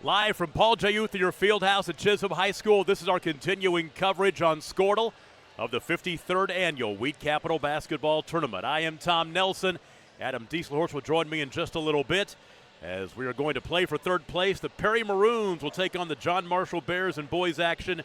Live from Paul J. Uthier Fieldhouse at Chisholm High School, this is our continuing coverage on Squirtle of the 53rd Annual Wheat Capital Basketball Tournament. I am Tom Nelson. Adam Dieselhorst will join me in just a little bit as we are going to play for third place. The Perry Maroons will take on the John Marshall Bears in boys action.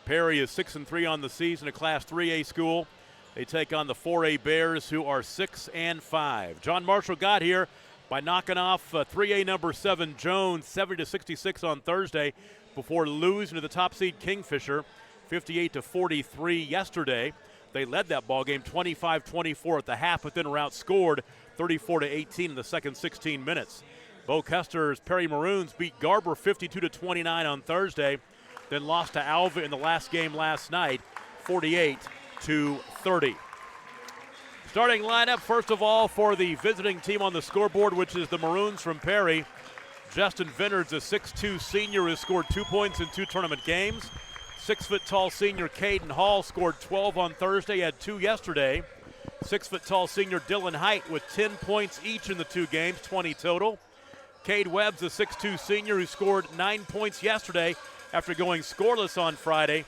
Perry is 6-3 on the season, a Class 3A school. They take on the 4A Bears, who are 6-5. John Marshall got here by knocking off 3A number 7 Jones 70-66 on Thursday before losing to the top seed Kingfisher 58-43 yesterday. They led that ball game 25-24 at the half, but then were outscored 34-18 in the second 16 minutes. Bo Custer's Perry Maroons beat Garber 52-29 on Thursday, then lost to Alva in the last game last night 48-30. Starting lineup, first of all, for the visiting team on the scoreboard, which is the Maroons from Perry. Justin Vinards, a 6'2 senior, has scored 2 points in 2 tournament games. 6-foot-tall senior Caden Hall scored 12 on Thursday, had 2 yesterday. 6-foot-tall senior Dylan Height with 10 points each in the 2 games, 20 total. Cade Webb's a 6'2 senior who scored 9 points yesterday after going scoreless on Friday.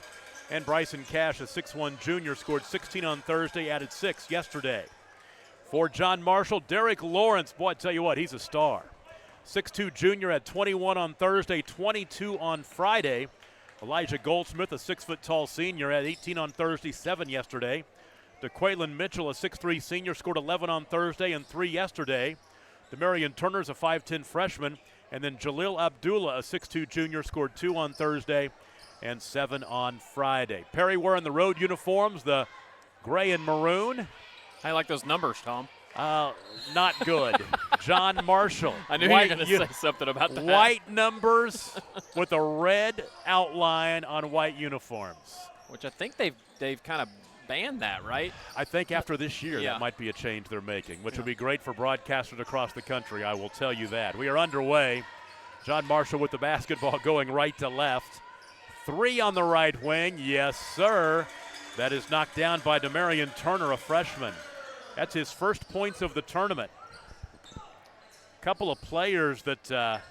And Bryson Cash, a 6'1 junior, scored 16 on Thursday, added 6 yesterday. For John Marshall, Derek Lawrence, boy, I tell you what, he's a star. 6'2 junior had 21 on Thursday, 22 on Friday. Elijah Goldsmith, a 6-foot-tall senior, had 18 on Thursday, 7 yesterday. DeQuaylen Mitchell, a 6'3 senior, scored 11 on Thursday and 3 yesterday. Demarion Turner's a 5'10 freshman. And then Jalil Abdullah, a 6'2 junior, scored 2 on Thursday and 7 on Friday. Perry wearing the road uniforms, the gray and maroon. I like those numbers, Tom. Not good. John Marshall. I knew you were going to say something about that. White numbers with a red outline on white uniforms. Which I think they've kind of banned that, right? I think after this year, Yeah. that might be a change they're making, which will be great for broadcasters across the country, I will tell you that. We are underway. John Marshall with the basketball going right to left. 3 on the right wing, yes, sir. That is knocked down by Demarion Turner, a freshman. That's his first points of the tournament. A couple of players that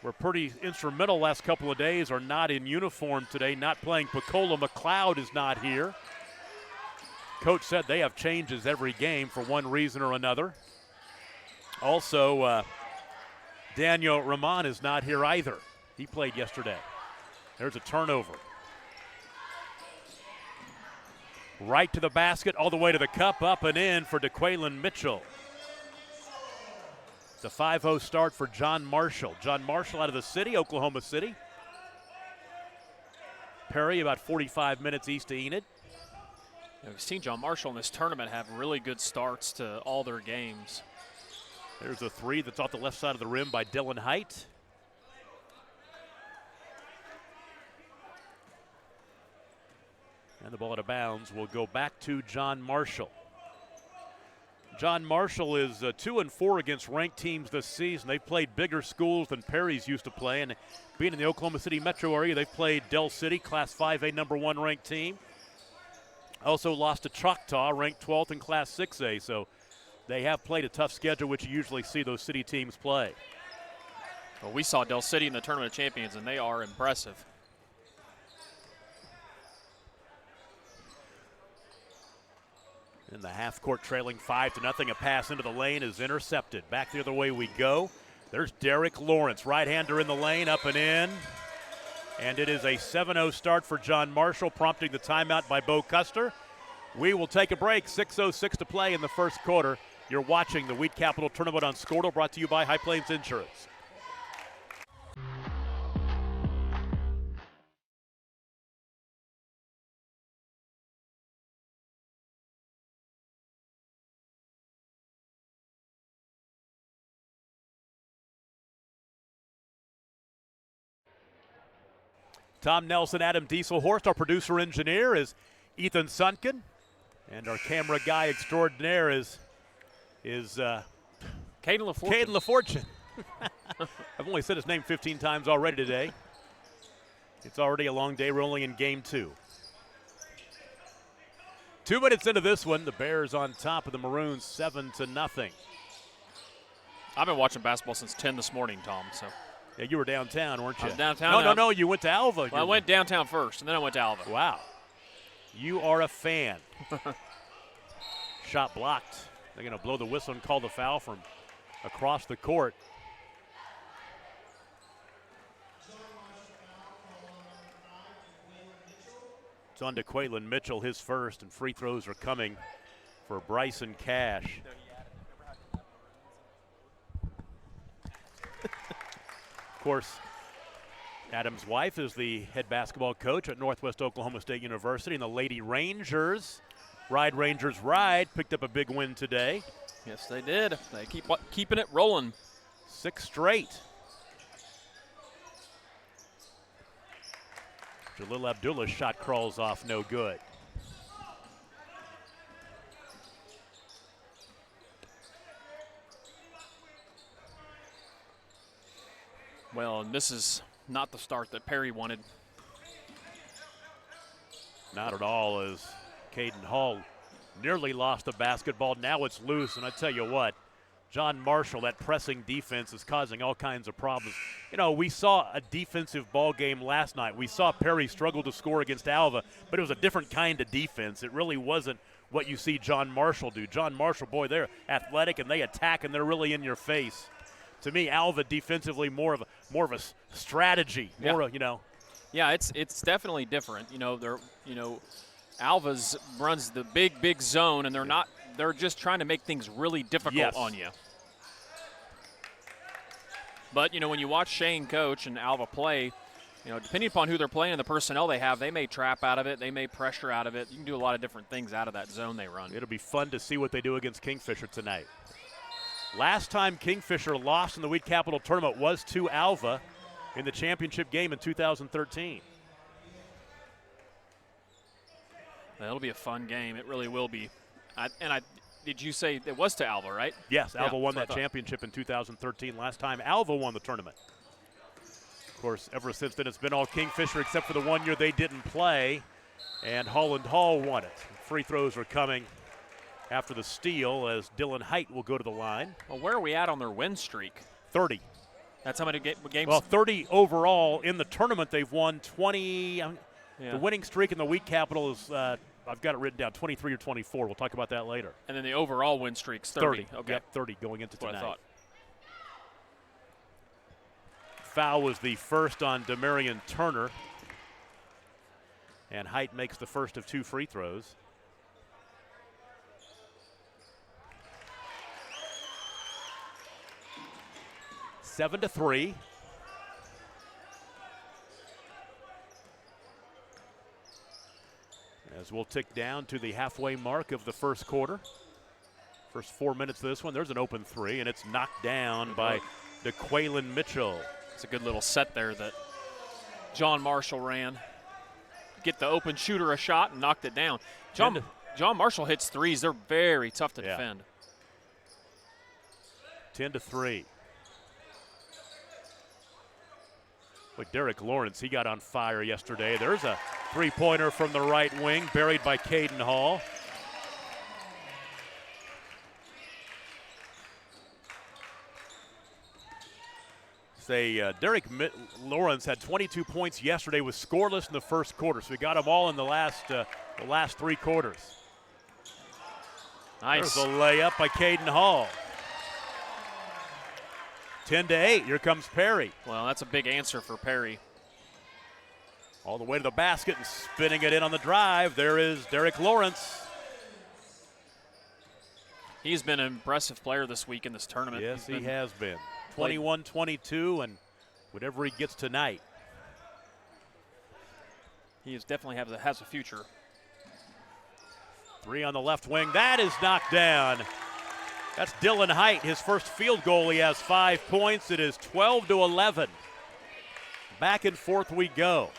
were pretty instrumental last couple of days are not in uniform today, not playing. Picola McLeod is not here. Coach said they have changes every game for one reason or another. Also, Daniel Rahman is not here either. He played yesterday. There's a turnover. Right to the basket, all the way to the cup, up and in for DeQuaylen Mitchell. It's a 5-0 start for John Marshall. John Marshall out of the city, Oklahoma City. Perry about 45 minutes east of Enid. Yeah, we've seen John Marshall in this tournament have really good starts to all their games. There's a 3 that's off the left side of the rim by Dylan Height. And the ball out of bounds will go back to John Marshall. John Marshall is 2-4 against ranked teams this season. They've played bigger schools than Perry's used to play, and being in the Oklahoma City metro area, they've played Del City, Class 5A, number 1 ranked team. Also lost to Choctaw, ranked 12th in Class 6A, so they have played a tough schedule, which you usually see those city teams play. Well, we saw Del City in the Tournament of Champions, and they are impressive. In the half court trailing 5-0. A pass into the lane is intercepted. Back the other way we go. There's Derek Lawrence, right-hander in the lane, up and in. And it is a 7-0 start for John Marshall, prompting the timeout by Bo Custer. We will take a break. 6:06 to play in the first quarter. You're watching the Wheat Capital Tournament on Squirtle, brought to you by High Plains Insurance. Tom Nelson, Adam Dieselhorst. Our producer engineer is Ethan Sunken. And our camera guy extraordinaire is Caden LaFortune. Caden LaFortune. I've only said his name 15 times already today. It's already a long day. We're only in game 2. 2 minutes into this one, the Bears on top of the Maroons 7-0. I've been watching basketball since 10 this morning, Tom, so Yeah, you were downtown, weren't you? I was downtown. No, you went to Alva. Well, I went downtown first, and then I went to Alva. Wow. You are a fan. Shot blocked. They're going to blow the whistle and call the foul from across the court. It's on to Quaylen Mitchell, his first, and free throws are coming for Bryson Cash. Of course, Adam's wife is the head basketball coach at Northwest Oklahoma State University, and the Lady Rangers, Rangers Ride, picked up a big win today. Yes, they did. They keep keeping it rolling. 6 straight. Jalil Abdullah's shot crawls off, no good. Well, and this is not the start that Perry wanted. Not at all, as Caden Hall nearly lost the basketball. Now it's loose, and I tell you what, John Marshall, that pressing defense is causing all kinds of problems. You know, we saw a defensive ball game last night. We saw Perry struggle to score against Alva, but it was a different kind of defense. It really wasn't what you see John Marshall do. John Marshall, boy, they're athletic and they attack and they're really in your face. To me, Alva defensively more of a strategy, Yeah, it's definitely different. Alva's runs the big zone, and they're just trying to make things really difficult on you. But when you watch Shane coach and Alva play, depending upon who they're playing and the personnel they have, they may trap out of it, they may pressure out of it. You can do a lot of different things out of that zone they run. It'll be fun to see what they do against Kingfisher tonight. Last time Kingfisher lost in the Wheat Capital tournament was to Alva in the championship game in 2013. It'll be a fun game. It really will be. Did you say it was to Alva, right? Yes, Alva won that championship in 2013. Last time Alva won the tournament. Of course, ever since then it's been all Kingfisher except for the 1 year they didn't play, and Holland Hall won it. Free throws are coming after the steal as Dylan Height will go to the line. Well, where are we at on their win streak? 30. That's how many games? Well, 30 overall. In the tournament, they've won 20. The winning streak in the Wheat Capital is, I've got it written down, 23 or 24. We'll talk about that later. And then the overall win streak's 30. Okay. Yep, 30 going into tonight. That's what I thought. Foul was the first on Demarion Turner. And Height makes the first of 2 free throws. Seven to 3. As we'll tick down to the halfway mark of the first quarter. First 4 minutes of this one, there's an open 3, and it's knocked down by DeQuaylen Mitchell. It's a good little set there that John Marshall ran. Get the open shooter a shot and knocked it down. John Marshall hits threes. They're very tough to defend. 10 to 3. With Derek Lawrence, he got on fire yesterday. There's a three-pointer from the right wing, buried by Caden Hall. Derek Lawrence had 22 points yesterday, was scoreless in the first quarter, so we got them all in the last 3 quarters. Nice. There's a layup by Caden Hall. 10 to 8. Here comes Perry. Well, that's a big answer for Perry. All the way to the basket and spinning it in on the drive. There is Derek Lawrence. He's been an impressive player this week in this tournament. Yes, he has been. 21-22, and whatever he gets tonight. He definitely has a future. 3 on the left wing. That is knocked down. That's Dylan Height. His first field goal, he has 5 points. It is 12 to 11. Back and forth we go.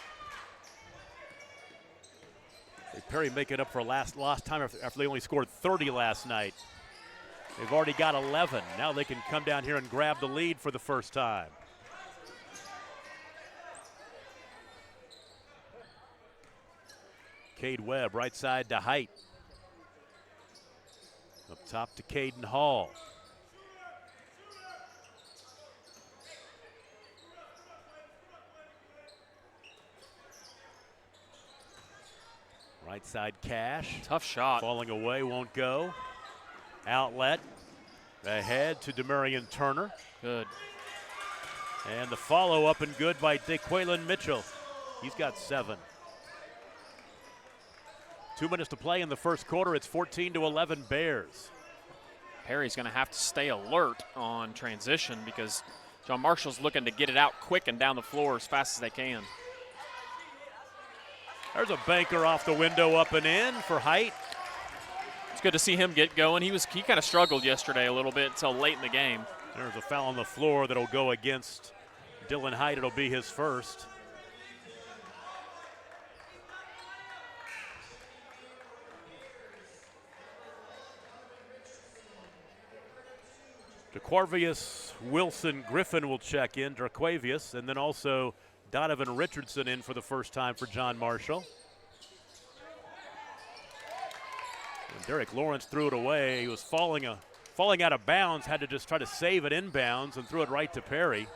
Perry making up for last time after they only scored 30 last night. They've already got 11. Now they can come down here and grab the lead for the first time. Cade Webb, right side to Height. Up top to Caden Hall. Right side Cash. Tough shot. Falling away, won't go. Outlet. Ahead to Demarion Turner. Good. And the follow up and good by DeQuaylen Mitchell. He's got 7. 2 minutes to play in the first quarter. It's 14-11 Bears. Perry's going to have to stay alert on transition because John Marshall's looking to get it out quick and down the floor as fast as they can. There's a banker off the window, up and in for Height. It's good to see him get going. He kind of struggled yesterday a little bit until late in the game. There's a foul on the floor that'll go against Dylan Height. It'll be his first. DeQuarvius Wilson Griffin will check in, DeQuavius, and then also Donovan Richardson in for the first time for John Marshall. And Derek Lawrence threw it away. He was falling out of bounds, had to just try to save it inbounds and threw it right to Perry.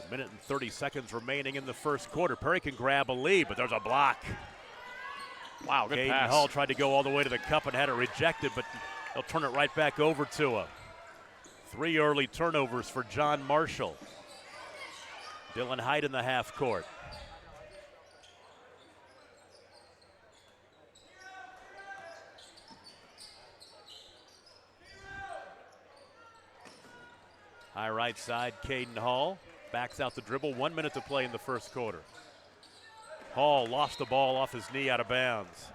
A minute and 30 seconds remaining in the first quarter. Perry can grab a lead, but there's a block. Wow, good Caden pass. Hall tried to go all the way to the cup and had it rejected, but they'll turn it right back over to him. 3 early turnovers for John Marshall. Dylan Height in the half court. High right side, Caden Hall backs out the dribble. 1 minute to play in the first quarter. Hall lost the ball off his knee out of bounds.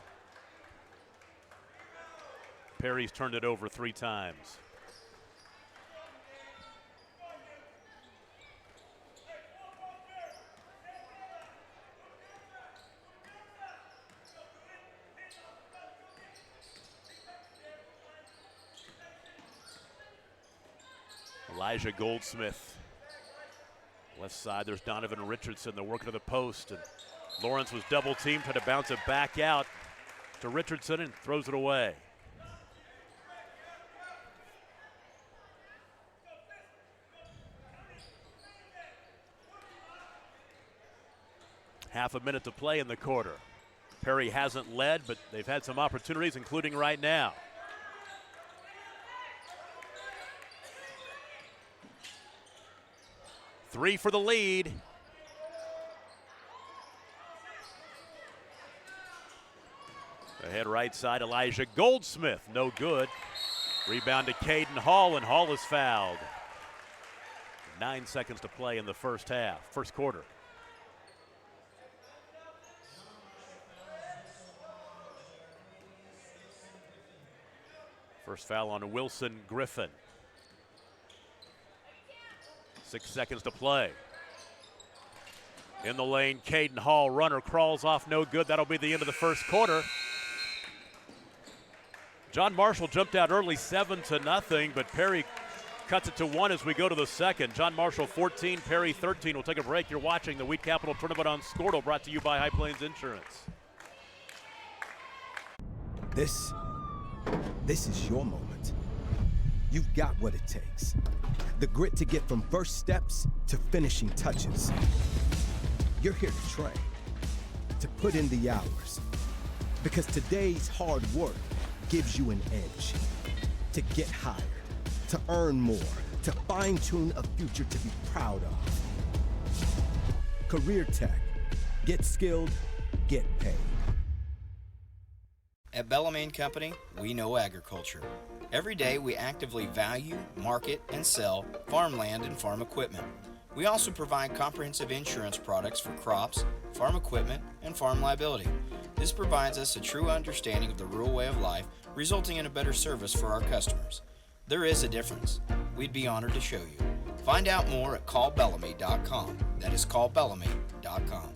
Perry's turned it over 3 times. Elijah Goldsmith. Left side, there's Donovan Richardson. They're working to the post, and Lawrence was double teamed, tried to bounce it back out to Richardson and throws it away. Half a minute to play in the quarter. Perry hasn't led, but they've had some opportunities, including right now. Three for the lead. Ahead right side, Elijah Goldsmith, no good. Rebound to Caden Hall, and Hall is fouled. 9 seconds to play in the first quarter. First foul on Wilson Griffin. 6 seconds to play. In the lane, Caden Hall, runner crawls off, no good. That'll be the end of the first quarter. John Marshall jumped out early 7-0, but Perry cuts it to 1 as we go to the second. John Marshall 14, Perry 13. We'll take a break. You're watching the Wheat Capital Tournament on Scordo, brought to you by High Plains Insurance. This is your moment. You've got what it takes. The grit to get from first steps to finishing touches. You're here to train, to put in the hours. Because today's hard work gives you an edge. To get hired, to earn more, to fine-tune a future to be proud of. Career Tech. Get skilled, get paid. At Bellarmine Company, we know agriculture. Every day we actively value, market, and sell farmland and farm equipment. We also provide comprehensive insurance products for crops, farm equipment, and farm liability. This provides us a true understanding of the rural way of life, resulting in a better service for our customers. There is a difference. We'd be honored to show you. Find out more at callbellamy.com. That is callbellamy.com.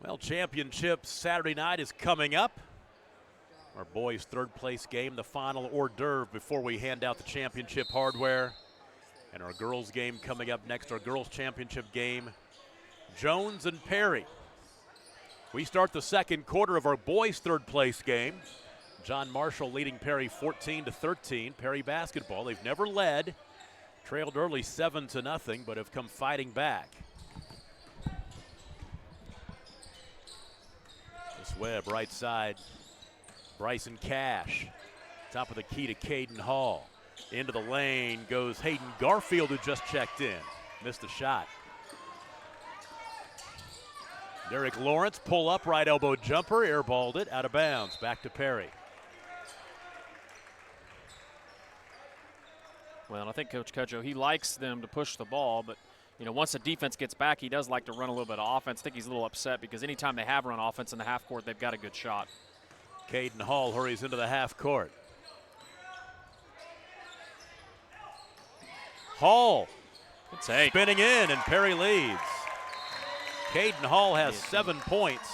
Well, championship Saturday night is coming up. Our boys' third place game, the final hors d'oeuvre before we hand out the championship hardware. And our girls' game coming up next, our girls' championship game, Jones and Perry. We start the second quarter of our boys' third place game. John Marshall leading Perry 14-13. Perry basketball. They've never led. Trailed early 7-0, but have come fighting back. This Webb right side. Bryson Cash. Top of the key to Caden Hall. Into the lane goes Hayden Garfield, who just checked in. Missed the shot. Derek Lawrence, pull up, right elbow jumper, airballed it, out of bounds. Back to Perry. Well, I think Coach Cudjoe, he likes them to push the ball, but once the defense gets back, he does like to run a little bit of offense. I think he's a little upset because anytime they have run offense in the half court, they've got a good shot. Caden Hall hurries into the half court. Hall spinning in, and Perry leads. Caden Hall has 7 points.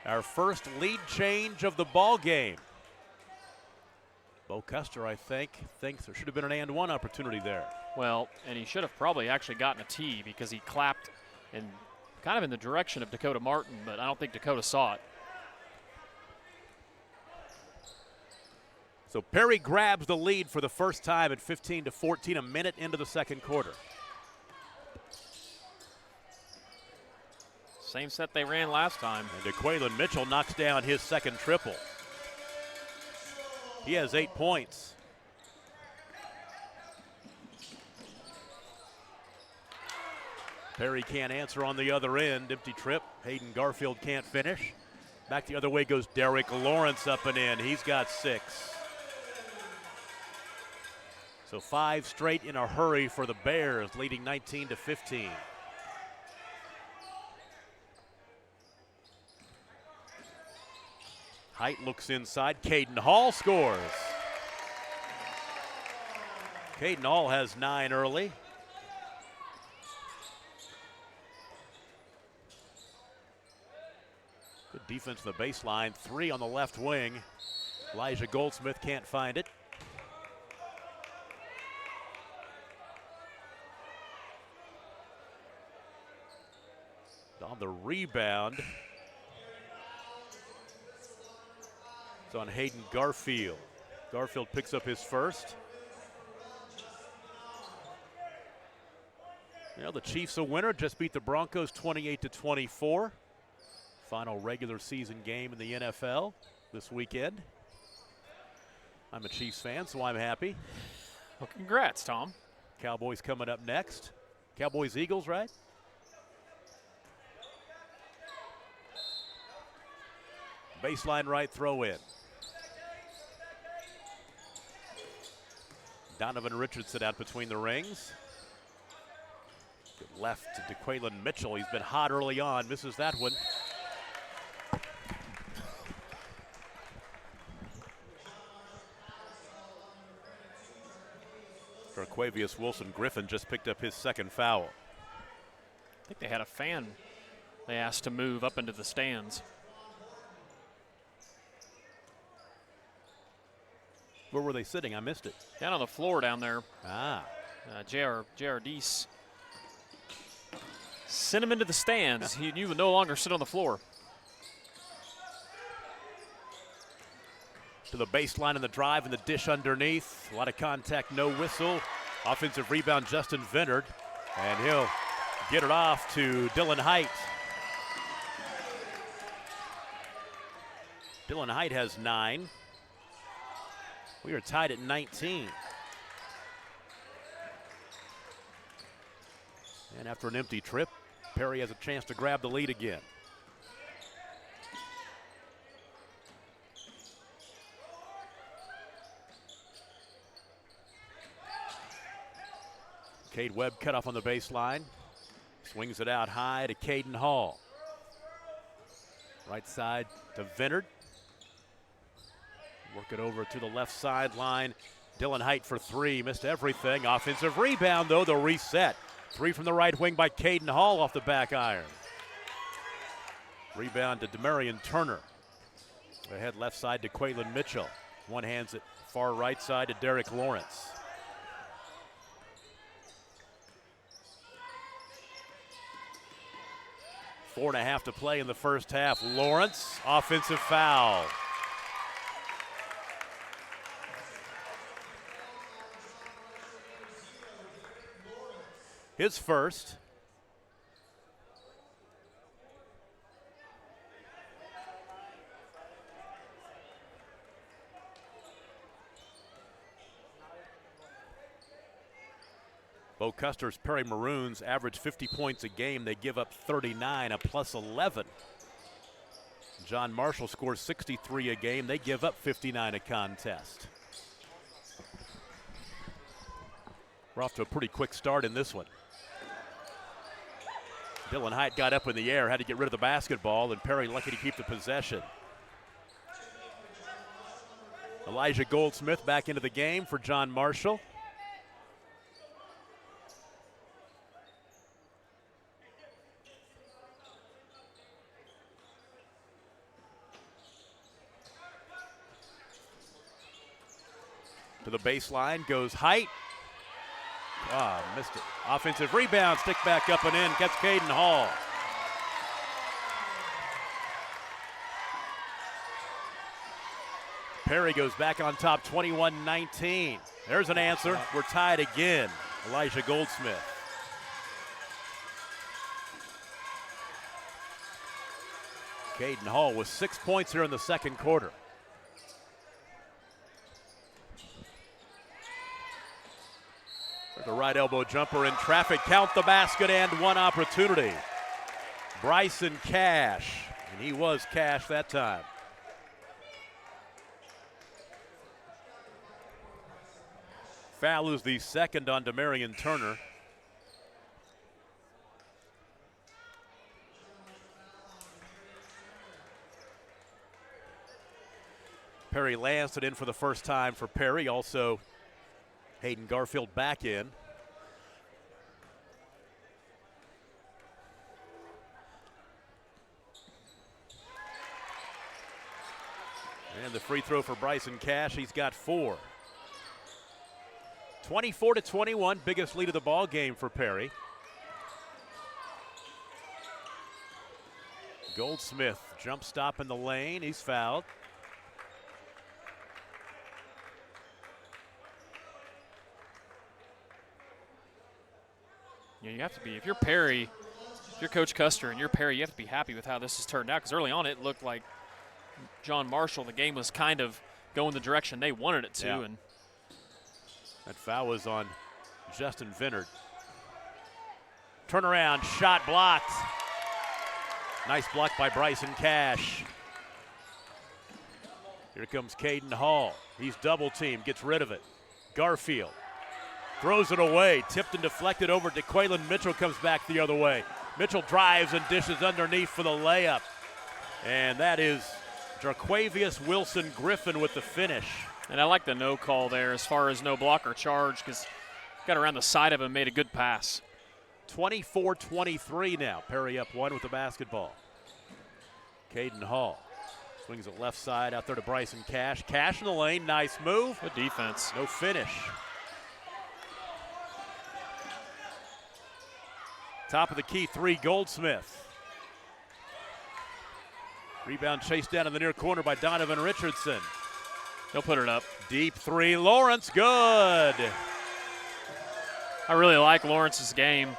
Our first lead change of the ball game. Bo Custer, I think, thinks there should have been an and one opportunity there. Well, and he should have probably actually gotten a tee because he clapped in kind of in the direction of Dakota Martin, but I don't think Dakota saw it. So Perry grabs the lead for the first time at 15-14, a minute into the second quarter. Same set they ran last time. And DeQuaylen Mitchell knocks down his second triple. He has 8 points. Perry can't answer on the other end. Empty trip. Hayden Garfield can't finish. Back the other way goes Derek Lawrence up and in. He's got 6. So 5 straight in a hurry for the Bears, leading 19-15. Height looks inside. Caden Hall scores. Caden Hall has 9 early. Good defense on the baseline. 3 on the left wing. Elijah Goldsmith can't find it. On the rebound. It's on Hayden Garfield. Garfield picks up his first. The Chiefs a winner, just beat the Broncos 28-24. Final regular season game in the NFL this weekend. I'm a Chiefs fan, so I'm happy. Well, congrats, Tom. Cowboys coming up next. Cowboys Eagles, right? Baseline right throw in. Donovan Richardson out between the rings. Good left to DeQuaylen Mitchell. He's been hot early on. Misses that one. Quavius Wilson Griffin just picked up his second foul. I think they had a fan they asked to move up into the stands. Where were they sitting? I missed it. Down on the floor down there. J.R. Deese sent him into the stands. He would no longer sit on the floor. To the baseline and the drive and the dish underneath. A lot of contact, no whistle. Offensive rebound, Justin Vennard. And he'll get it off to Dylan Height. Dylan Height has 9. We are tied at 19. And after an empty trip, Perry has a chance to grab the lead again. Cade Webb cut off on the baseline. Swings it out high to Caden Hall. Right side to Vennard. Work it over to the left sideline. Dylan Height for 3, missed everything. Offensive rebound, though, the reset. 3 from the right wing by Caden Hall off the back iron. Rebound to Demarion Turner. Ahead left side to Quaylen Mitchell. One hands it far right side to Derek Lawrence. 4.5 to play in the first half. Lawrence, offensive foul. His first. Bo Custer's Perry Maroons average 50 points a game. They give up 39, a plus 11. John Marshall scores 63 a game. They give up 59 a contest. We're off to a pretty quick start in this one. Dylan Height got up in the air, had to get rid of the basketball, and Perry lucky to keep the possession. Elijah Goldsmith back into the game for John Marshall. To the baseline goes Height. Missed it. Offensive rebound, stick back up and in, gets Caden Hall. Perry goes back on top, 21-19. There's an answer. We're tied again. Elijah Goldsmith. Caden Hall with 6 points here in the second quarter. The right elbow jumper in traffic. Count the basket and one opportunity. Bryson Cash, and he was Cash that time. Foul is the second on Demarion Turner. Perry Lanston in for the first time for Perry. Also Hayden Garfield back in. And the free throw for Bryson Cash. He's got 4. 24-21, biggest lead of the ball game for Perry. Goldsmith jump stop in the lane. He's fouled. Yeah, you have to be, if you're Perry, if you're Coach Custer and you're Perry, you have to be happy with how this has turned out, because early on it looked like John Marshall, the game was kind of going the direction they wanted it to. Yeah. And that foul was on Justin Vinard. Turnaround shot blocked. Nice block by Bryson Cash. Here comes Caden Hall. He's double teamed, gets rid of it. Garfield throws it away, tipped and deflected over to Quaylen Mitchell, comes back the other way. Mitchell drives and dishes underneath for the layup. And that is Jarquavius Wilson Griffin with the finish. And I like the no call there as far as no block or charge, because got around the side of him, made a good pass. 24-23 now. Perry up 1 with the basketball. Caden Hall swings it left side out there to Bryson Cash. Cash in the lane, nice move. Good defense. No finish. Top of the key 3, Goldsmith. Rebound chased down in the near corner by Donovan Richardson. He'll put it up. Deep 3, Lawrence, good. I really like Lawrence's game.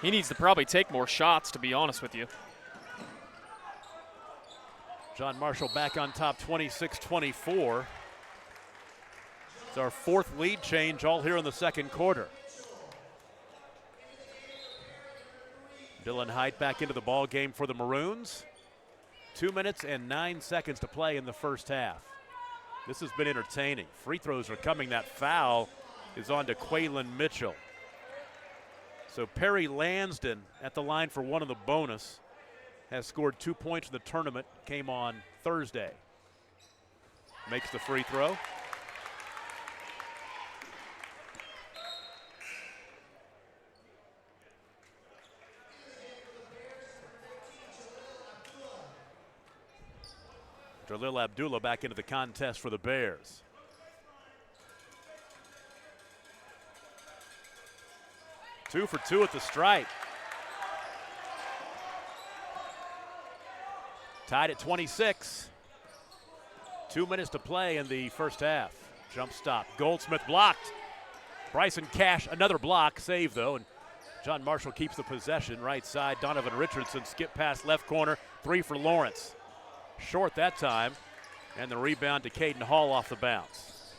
He needs to probably take more shots, to be honest with you. John Marshall back on top, 26-24. It's our 4th lead change all here in the second quarter. Dylan Height back into the ball game for the Maroons. 2 minutes and 9 seconds to play in the first half. This has been entertaining. Free throws are coming. That foul is on to Quaylen Mitchell. So Perry Lansden at the line for one of the bonus. Has scored 2 points in the tournament. Came on Thursday. Makes the free throw. Jalil Abdullah back into the contest for the Bears. Two for 2 at the stripe. Tied at 26. 2 minutes to play in the first half. Jump stop. Goldsmith blocked. Bryson Cash, another block. Save, though, and John Marshall keeps the possession. Right side, Donovan Richardson, skip pass left corner. 3 for Lawrence. Short that time. And the rebound to Caden Hall off the bounce.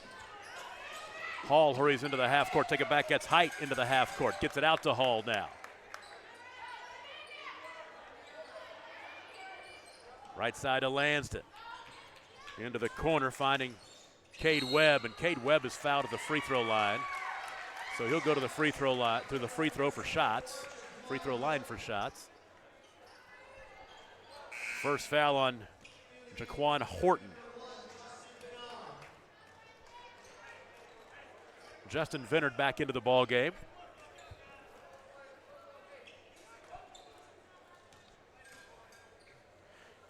Hall hurries into the half court. Take it back, gets Height into the half court. Gets it out to Hall now. Right side to Lansden. Into the corner, finding Cade Webb, and Cade Webb is fouled at the free throw line. So he'll go to the free throw line, to the free throw for shots. Free throw line for shots. First foul on Jaquan Horton. Justin Vinard back into the ball game.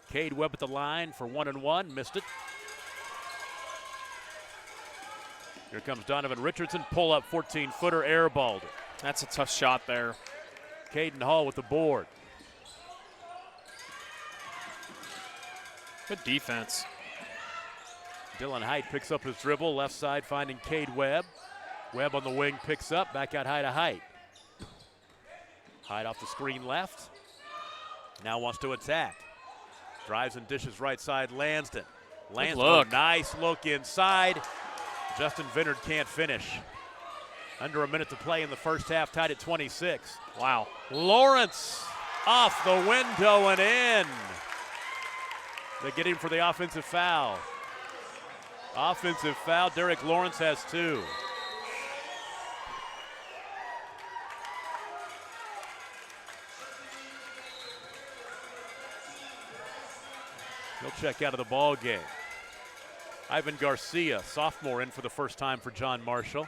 Cade Webb at the line for 1-and-1, missed it. Here comes Donovan Richardson, pull up 14-footer, airballed it. That's a tough shot there. Caden Hall with the board. Good defense. Dylan Height picks up his dribble, left side finding Cade Webb. Webb on the wing picks up, back out high to Height. Height off the screen left. Now wants to attack. Drives and dishes right side, Lansden. Lansden, nice look inside. Justin Vinard can't finish. Under a minute to play in the first half, tied at 26. Wow. Lawrence off the window and in. They get him for the offensive foul. Offensive foul, Derek Lawrence has 2. He'll check out of the ball game. Ivan Garcia, sophomore, in for the first time for John Marshall.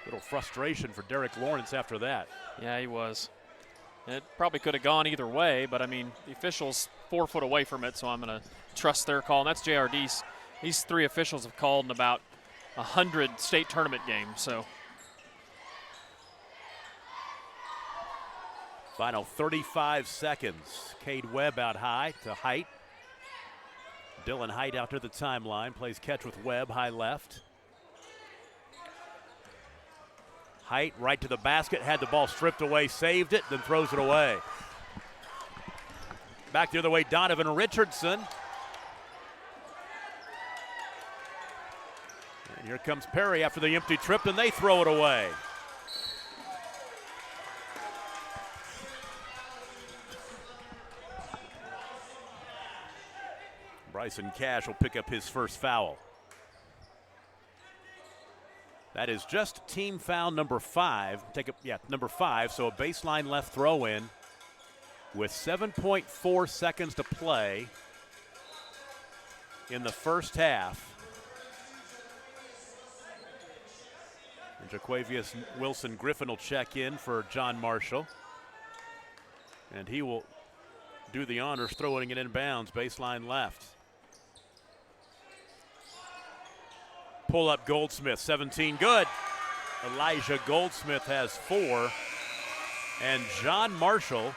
Little frustration for Derek Lawrence after that. Yeah, he was. It probably could have gone either way, but I mean, the officials 4 foot away from it, so I'm going to trust their call. And that's JRD's. These 3 officials have called in about 100 state tournament games, so. Final 35 seconds. Cade Webb out high to Height. Dylan Height out to the timeline, plays catch with Webb, high left. Height right to the basket, had the ball stripped away, saved it, then throws it away. Back the other way, Donovan Richardson. And here comes Perry after the empty trip, and they throw it away. Bryson Cash will pick up his first foul. That is just team foul number 5. Number 5, so a baseline left throw in with 7.4 seconds to play in the first half. And Jaquavius Wilson Griffin will check in for John Marshall. And he will do the honors throwing it in bounds, baseline left. Pull up Goldsmith, 17, good. Elijah Goldsmith has 4. And John Marshall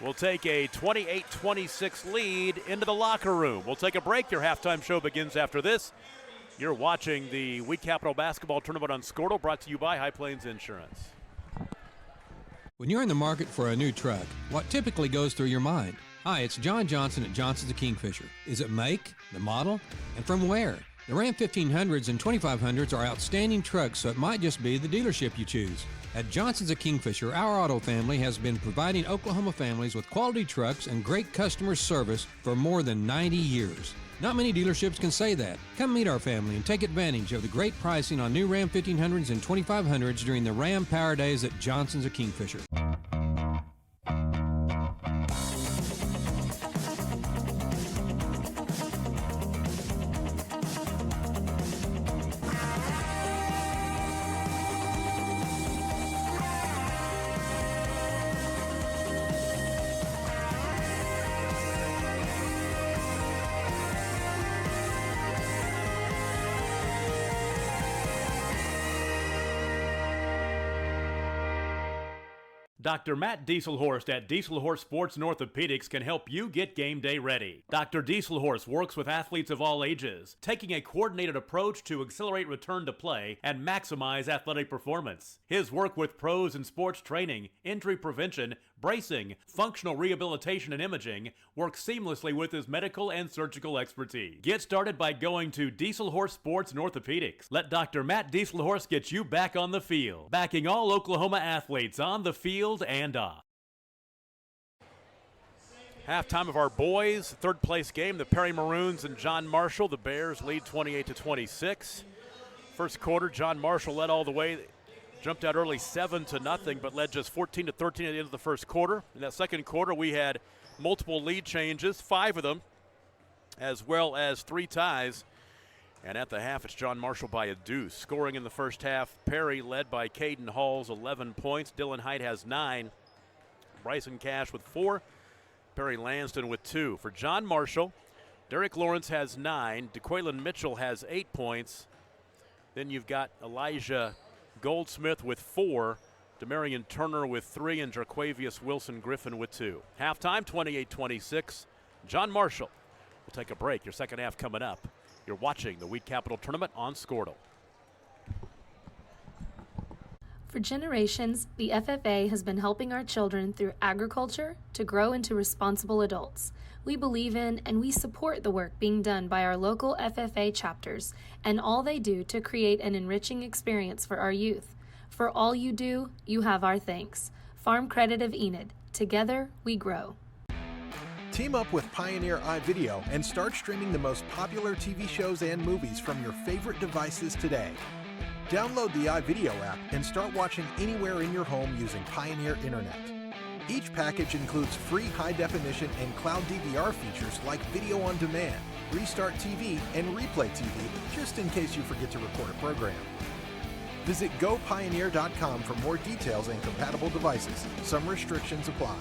will take a 28-26 lead into the locker room. We'll take a break. Your halftime show begins after this. You're watching the Weed Capital Basketball Tournament on Scortal, brought to you by High Plains Insurance. When you're in the market for a new truck, what typically goes through your mind? Hi, it's John Johnson at Johnson's of Kingfisher. Is it make, the model, and from where? The Ram 1500s and 2500s are outstanding trucks, so it might just be the dealership you choose. At Johnson's of Kingfisher, our auto family has been providing Oklahoma families with quality trucks and great customer service for more than 90 years. Not many dealerships can say that. Come meet our family and take advantage of the great pricing on new Ram 1500s and 2500s during the Ram Power Days at Johnson's of Kingfisher. Dr. Matt Dieselhorst at Dieselhorst Sports and Orthopedics can help you get game day ready. Dr. Dieselhorst works with athletes of all ages, taking a coordinated approach to accelerate return to play and maximize athletic performance. His work with pros in sports training, injury prevention, bracing, functional rehabilitation, and imaging works seamlessly with his medical and surgical expertise. Get started by going to Dieselhorst Sports and Orthopedics. Let Dr. Matt Dieselhorst get you back on the field, backing all Oklahoma athletes on the field and off. Halftime of our boys' third place game, the Perry Maroons and John Marshall. The Bears lead 28-26. First quarter, John Marshall led all the way. Jumped out early 7-0, but led just 14-13 at the end of the first quarter. In that second quarter, we had multiple lead changes, 5 of them, as well as 3 ties. And at the half, it's John Marshall by a deuce. Scoring in the first half, Perry led by Caden Halls, 11 points. Dylan Height has 9. Bryson Cash with 4. Perry Lanston with 2. For John Marshall, Derek Lawrence has 9. DeQuaylen Mitchell has 8 points. Then you've got Elijah Goldsmith with 4. Demarion Turner with 3. And Jarquavius Wilson Griffin with 2. Halftime, 28-26. John Marshall. We'll take a break. Your second half coming up. You're watching the Wheat Capital Tournament on Squirtle. For generations, the FFA has been helping our children through agriculture to grow into responsible adults. We believe in and we support the work being done by our local FFA chapters and all they do to create an enriching experience for our youth. For all you do, you have our thanks. Farm Credit of Enid. Together, we grow. Team up with Pioneer iVideo and start streaming the most popular TV shows and movies from your favorite devices today. Download the iVideo app and start watching anywhere in your home using Pioneer Internet. Each package includes free high-definition and cloud DVR features like Video on Demand, Restart TV, and Replay TV, just in case you forget to record a program. Visit GoPioneer.com for more details and compatible devices. Some restrictions apply.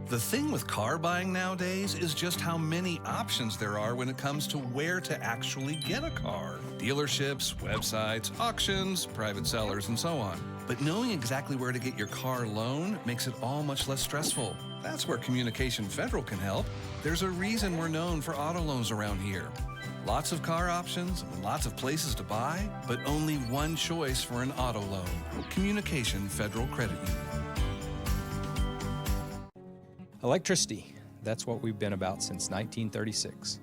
The thing with car buying nowadays is just how many options there are when it comes to where to actually get a car. Dealerships, websites, auctions, private sellers, and so on. But knowing exactly where to get your car loan makes it all much less stressful. That's where Communication Federal can help. There's a reason we're known for auto loans around here. Lots of car options and lots of places to buy, but only one choice for an auto loan. Communication Federal Credit Union. Electricity, that's what we've been about since 1936.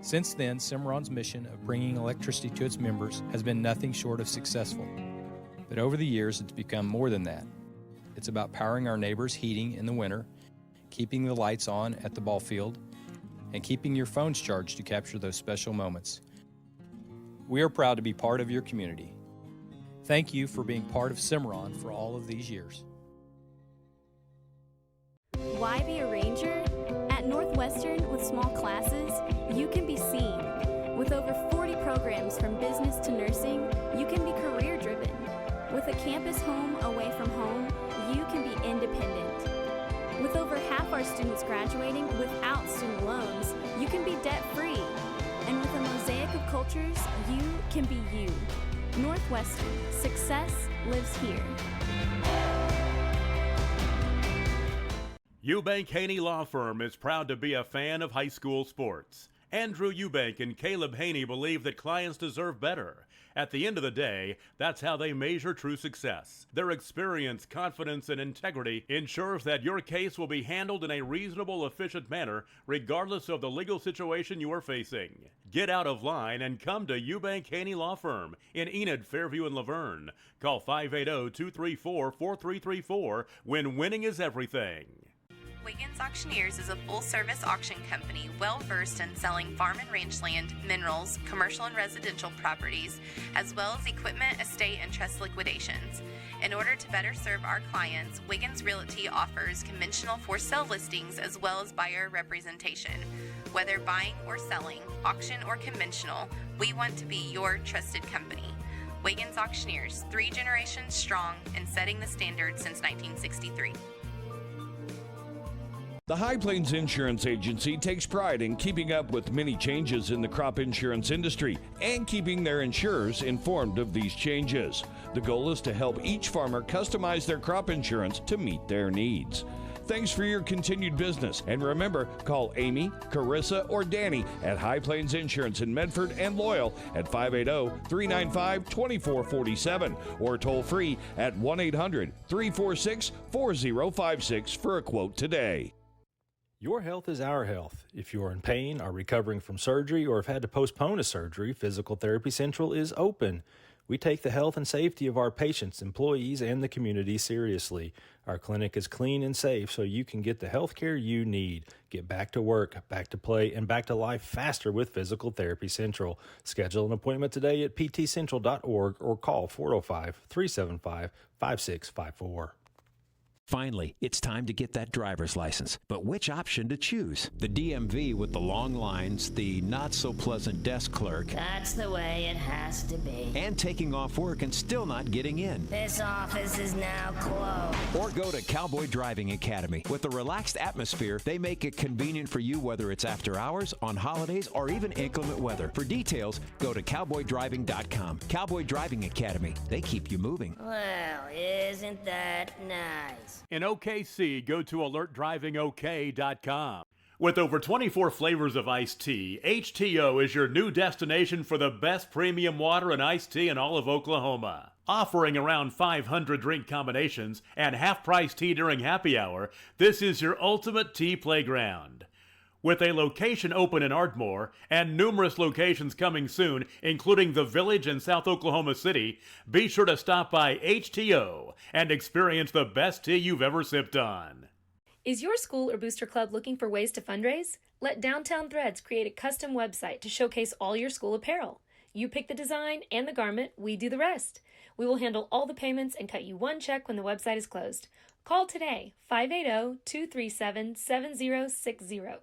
Since then, Cimarron's mission of bringing electricity to its members has been nothing short of successful. But over the years, it's become more than that. It's about powering our neighbors' heating in the winter, keeping the lights on at the ball field, and keeping your phones charged to capture those special moments. We are proud to be part of your community. Thank you for being part of Cimarron for all of these years. Why be a ranger? At Northwestern, with small classes, you can be seen. With over 40 programs from business to nursing, you can be career-driven. With a campus home away from home, you can be independent. With over half our students graduating without student loans, you can be debt-free. And with a mosaic of cultures, you can be you. Northwestern, success lives here. Eubank Haney Law Firm is proud to be a fan of high school sports. Andrew Eubank and Caleb Haney believe that clients deserve better. At the end of the day, that's how they measure true success. Their experience, confidence, and integrity ensures that your case will be handled in a reasonable, efficient manner, regardless of the legal situation you are facing. Get out of line and come to Eubank Haney Law Firm in Enid, Fairview, and Laverne. Call 580-234-4334 when winning is everything. Wiggins Auctioneers is a full-service auction company well-versed in selling farm and ranch land, minerals, commercial and residential properties, as well as equipment, estate, and trust liquidations. In order to better serve our clients, Wiggins Realty offers conventional for-sale listings as well as buyer representation. Whether buying or selling, auction or conventional, we want to be your trusted company. Wiggins Auctioneers, 3 generations strong and setting the standard since 1963. The High Plains Insurance Agency takes pride in keeping up with many changes in the crop insurance industry and keeping their insurers informed of these changes. The goal is to help each farmer customize their crop insurance to meet their needs. Thanks for your continued business, and remember, call Amy, Carissa, or Danny at High Plains Insurance in Medford and Loyal at 580-395-2447 or toll free at 1-800-346-4056 for a quote today. Your health is our health. If you're in pain, are recovering from surgery, or have had to postpone a surgery, Physical Therapy Central is open. We take the health and safety of our patients, employees, and the community seriously. Our clinic is clean and safe so you can get the health care you need. Get back to work, back to play, and back to life faster with Physical Therapy Central. Schedule an appointment today at ptcentral.org or call 405-375-5654. Finally, it's time to get that driver's license. But which option to choose? The DMV with the long lines, the not-so-pleasant desk clerk. That's the way it has to be. And taking off work and still not getting in. This office is now closed. Or go to Cowboy Driving Academy. With a relaxed atmosphere, they make it convenient for you whether it's after hours, on holidays, or even inclement weather. For details, go to cowboydriving.com. Cowboy Driving Academy. They keep you moving. Well, isn't that nice? In OKC, go to alertdrivingok.com. With over 24 flavors of iced tea, HTO is your new destination for the best premium water and iced tea in all of Oklahoma. Offering around 500 drink combinations and half-price tea during happy hour, this is your ultimate tea playground. With a location open in Ardmore and numerous locations coming soon, including the Village in South Oklahoma City, be sure to stop by HTO and experience the best tea you've ever sipped on. Is your school or booster club looking for ways to fundraise? Let Downtown Threads create a custom website to showcase all your school apparel. You pick the design and the garment, we do the rest. We will handle all the payments and cut you one check when the website is closed. Call today, 580-237-7060.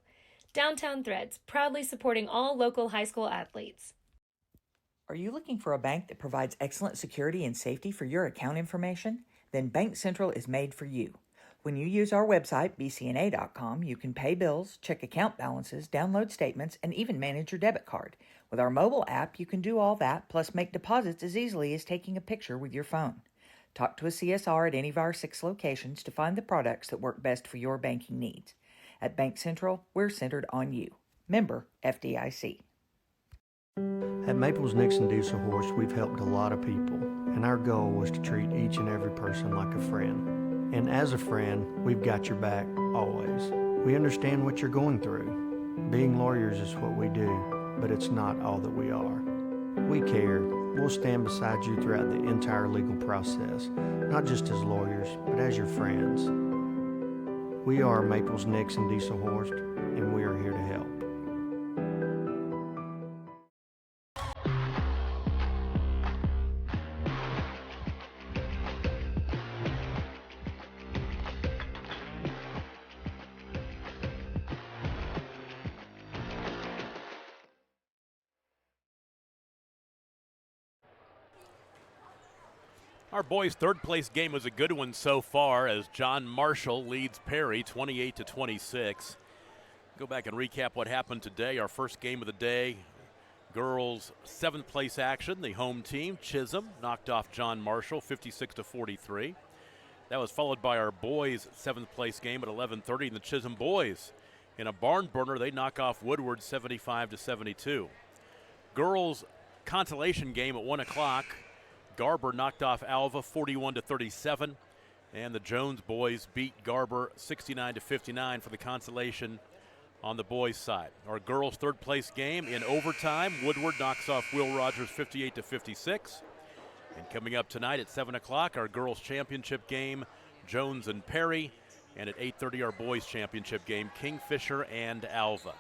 Downtown Threads, proudly supporting all local high school athletes. Are you looking for a bank that provides excellent security and safety for your account information? Then Bank Central is made for you. When you use our website, bcna.com, you can pay bills, check account balances, download statements, and even manage your debit card. With our mobile app, you can do all that, plus make deposits as easily as taking a picture with your phone. Talk to a CSR at any of our 6 locations to find the products that work best for your banking needs. At Bank Central, we're centered on you. Member FDIC. At Maples Nixon Diesel Horse, we've helped a lot of people, and our goal was to treat each and every person like a friend. And as a friend, we've got your back, always. We understand what you're going through. Being lawyers is what we do, but it's not all that we are. We care. We'll stand beside you throughout the entire legal process, not just as lawyers, but as your friends. We are Maples Nixon Diesel Horst, and we are here to help. Our boys' third place game was a good one so far as John Marshall leads Perry 28-26. Go back and recap what happened today. Our first game of the day, girls' 7th place action. The home team, Chisholm, knocked off John Marshall 56-43. That was followed by our boys' 7th place game at 11:30, and the Chisholm boys in a barn burner. They knock off Woodward 75-72. Girls' consolation game at 1 o'clock. Garber knocked off Alva 41-37, and the Jones boys beat Garber 69-59 for the consolation on the boys' side. Our girls' third place game in overtime, Woodward knocks off Will Rogers 58-56. And coming up tonight at 7 o'clock, our girls' championship game, Jones and Perry, and at 8:30 our boys' championship game, Kingfisher and Alva.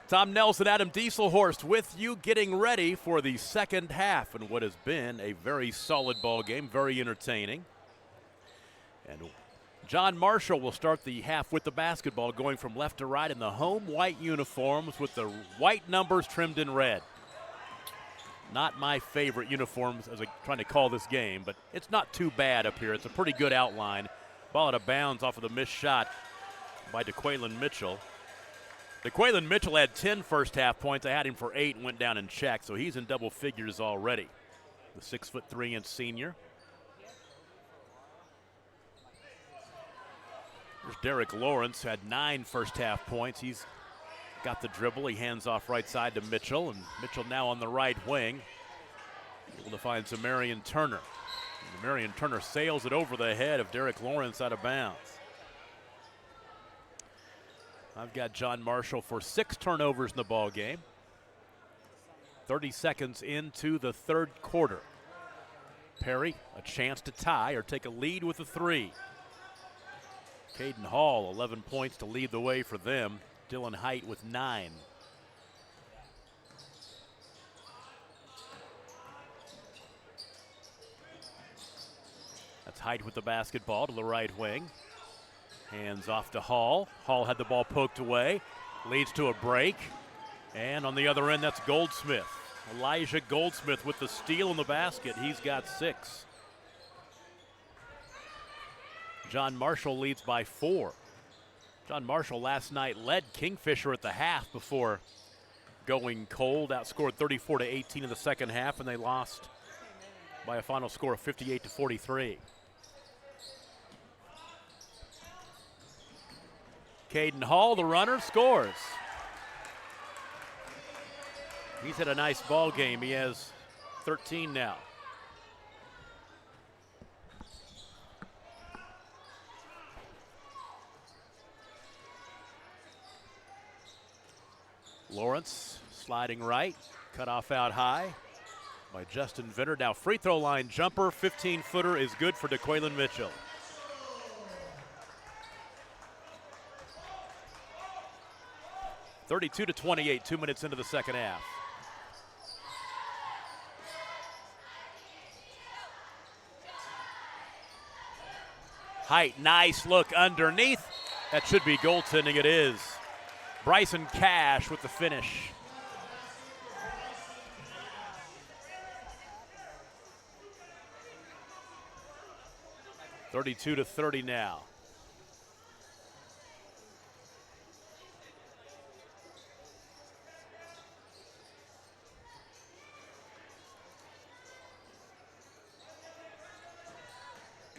Tom Nelson, Adam Dieselhorst with you, getting ready for the second half in what has been a very solid ball game, very entertaining. And John Marshall will start the half with the basketball, going from left to right in the home white uniforms with the white numbers trimmed in red. Not my favorite uniforms as I'm trying to call this game, but it's not too bad up here. It's a pretty good outline Ball out of bounds off of the missed shot by DeQuaylen Mitchell. DeQuaylen Mitchell had 10 first half points. I had him for 8 and went down and checked, so he's in double figures already. The 6'3" senior. There's Derek Lawrence, had 9 first half points. He's got the dribble. He hands off right side to Mitchell, and Mitchell now on the right wing. Able to find some Marion Turner. And Marion Turner sails it over the head of Derek Lawrence out of bounds. I've got John Marshall for 6 turnovers in the ball game. 30 seconds into the third quarter. Perry, a chance to tie or take a lead with a 3. Caden Hall, 11 points to lead the way for them. Dylan Height with 9. That's Height with the basketball to the right wing. Hands off to Hall. Hall had the ball poked away. Leads to a break. And on the other end, that's Goldsmith. Elijah Goldsmith with the steal in the basket. He's got 6. John Marshall leads by 4. John Marshall last night led Kingfisher at the half before going cold. Outscored 34-18 in the second half, and they lost by a final score of 58-43. Caden Hall, the runner, scores. He's had a nice ball game. He has 13 now. Lawrence sliding right, cut off out high by Justin Vinner. Now free throw line jumper, 15-footer is good for DeQuaylen Mitchell. (32-28), 2 minutes into the second half. Height, nice look underneath. That should be goaltending, it is. Bryson Cash with the finish. (32-30) now.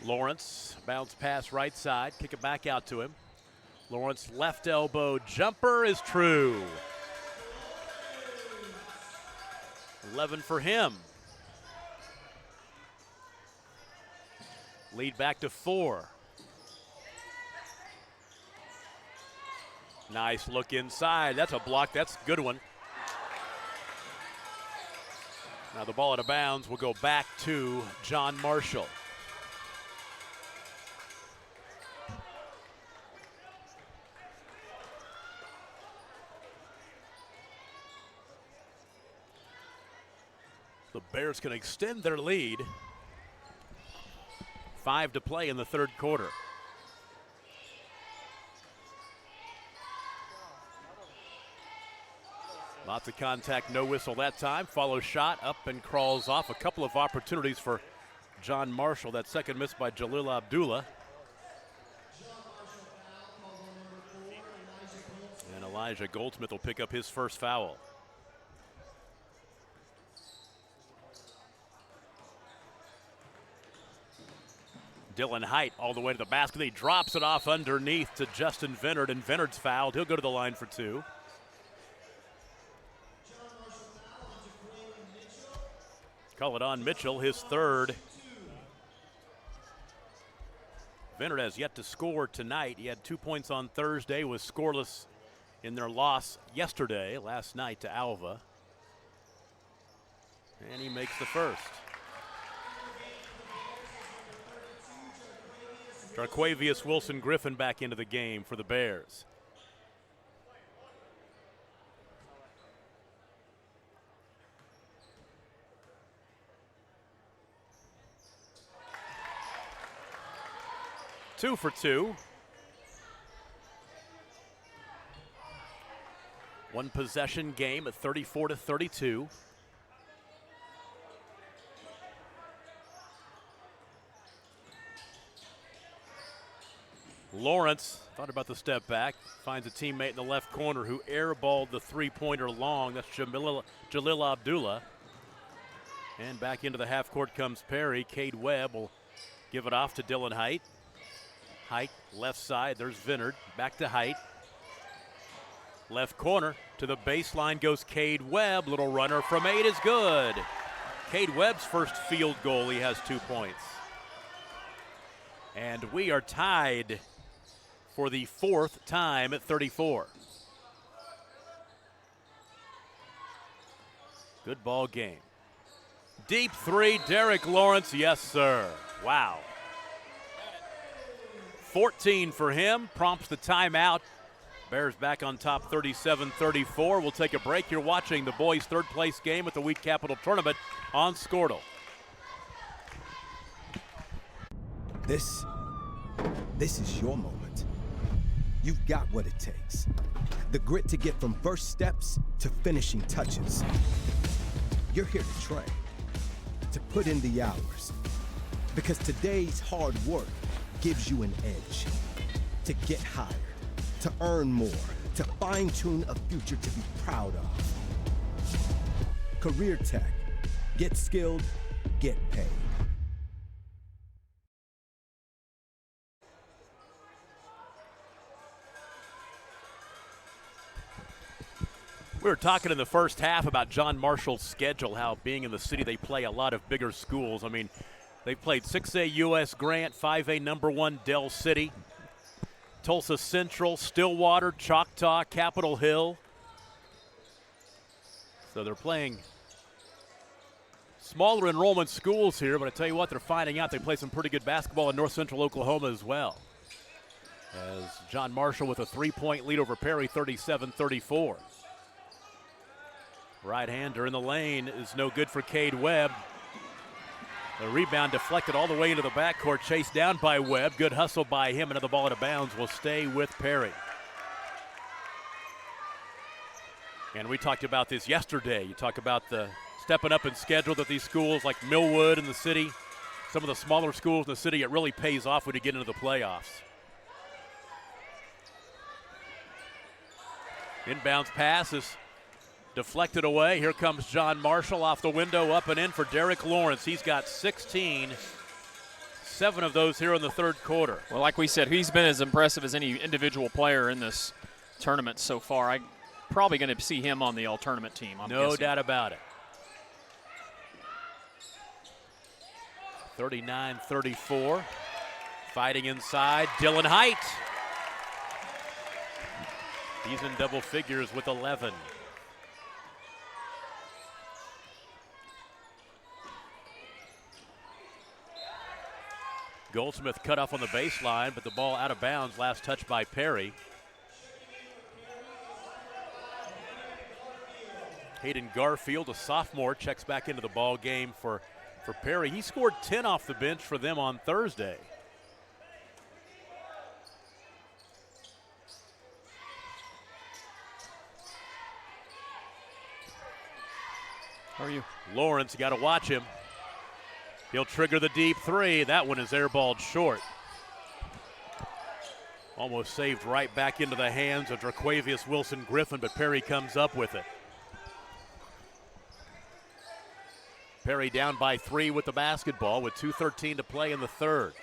Lawrence, bounce pass right side, kick it back out to him. Lawrence left elbow jumper is true. 11 for him. Lead back to 4. Nice look inside. That's a block. That's a good one. Now the ball out of bounds will go back to John Marshall. The Bears can extend their lead. 5 to play in the third quarter. Lots of contact, no whistle that time. Follows shot, up and crawls off. A couple of opportunities for John Marshall. That second miss by Jalil Abdullah. And Elijah Goldsmith will pick up his first foul. Dylan Height all the way to the basket. He drops it off underneath to Justin Vinard, and Vinard's fouled. He'll go to the line for 2. Call it on Mitchell, his third. Vinard has yet to score tonight. He had 2 points on Thursday, was scoreless in their loss last night to Alva. And he makes the first. Jarquavius Wilson-Griffin back into the game for the Bears. Two for 2. One possession game at 34-32. Lawrence thought about the step back, finds a teammate in the left corner who airballed the three-pointer long. That's Jalil Abdullah. And back into the half court comes Perry. Cade Webb will give it off to Dylan Height. Height, left side, there's Vinard. Back to Height. Left corner to the baseline goes Cade Webb. Little runner from 8 is good. Cade Webb's first field goal, he has 2 points. And we are tied for the 4th time at 34. Good ball game. Deep three, Derek Lawrence, yes sir. Wow. 14 for him, prompts the timeout. Bears back on top 37-34. We'll take a break. You're watching the boys' third place game at the Wheat Capital Tournament on Scortal. This is your moment. You've got what it takes. The grit to get from first steps to finishing touches. You're here to train, to put in the hours. Because today's hard work gives you an edge. To get higher, to earn more, to fine-tune a future to be proud of. Career Tech. Get skilled, get paid. We were talking in the first half about John Marshall's schedule, how being in the city they play a lot of bigger schools. I mean, they've played 6A U.S. Grant, 5A #1 Dell City, Tulsa Central, Stillwater, Choctaw, Capitol Hill. So they're playing smaller enrollment schools here, but I tell you what, they're finding out they play some pretty good basketball in North Central Oklahoma as well. As John Marshall with a 3-point lead over Perry, 37-34. Right-hander in the lane is no good for Cade Webb. The rebound deflected all the way into the backcourt, chased down by Webb. Good hustle by him. Another ball out of bounds will stay with Perry. And we talked about this yesterday. You talk about the stepping up in schedule that these schools like Millwood in the city, some of the smaller schools in the city, it really pays off when you get into the playoffs. Inbounds pass is deflected away. Here comes John Marshall off the window, up and in for Derek Lawrence. He's got 16, 7 of those here in the third quarter. Well, like we said, he's been as impressive as any individual player in this tournament so far. I'm probably going to see him on the all-tournament team. No doubt about it. 39-34. Fighting inside, Dylan Height. He's in double figures with 11. Goldsmith cut off on the baseline, but the ball out of bounds. Last touch by Perry. Hayden Garfield, a sophomore, checks back into the ball game for Perry. He scored 10 off the bench for them on Thursday. How are you? Lawrence, you got to watch him. He'll trigger the deep three. That one is airballed short. Almost saved right back into the hands of Draquavius Wilson Griffin, but Perry comes up with it. Perry down by 3 with the basketball with 2:13 to play in the third.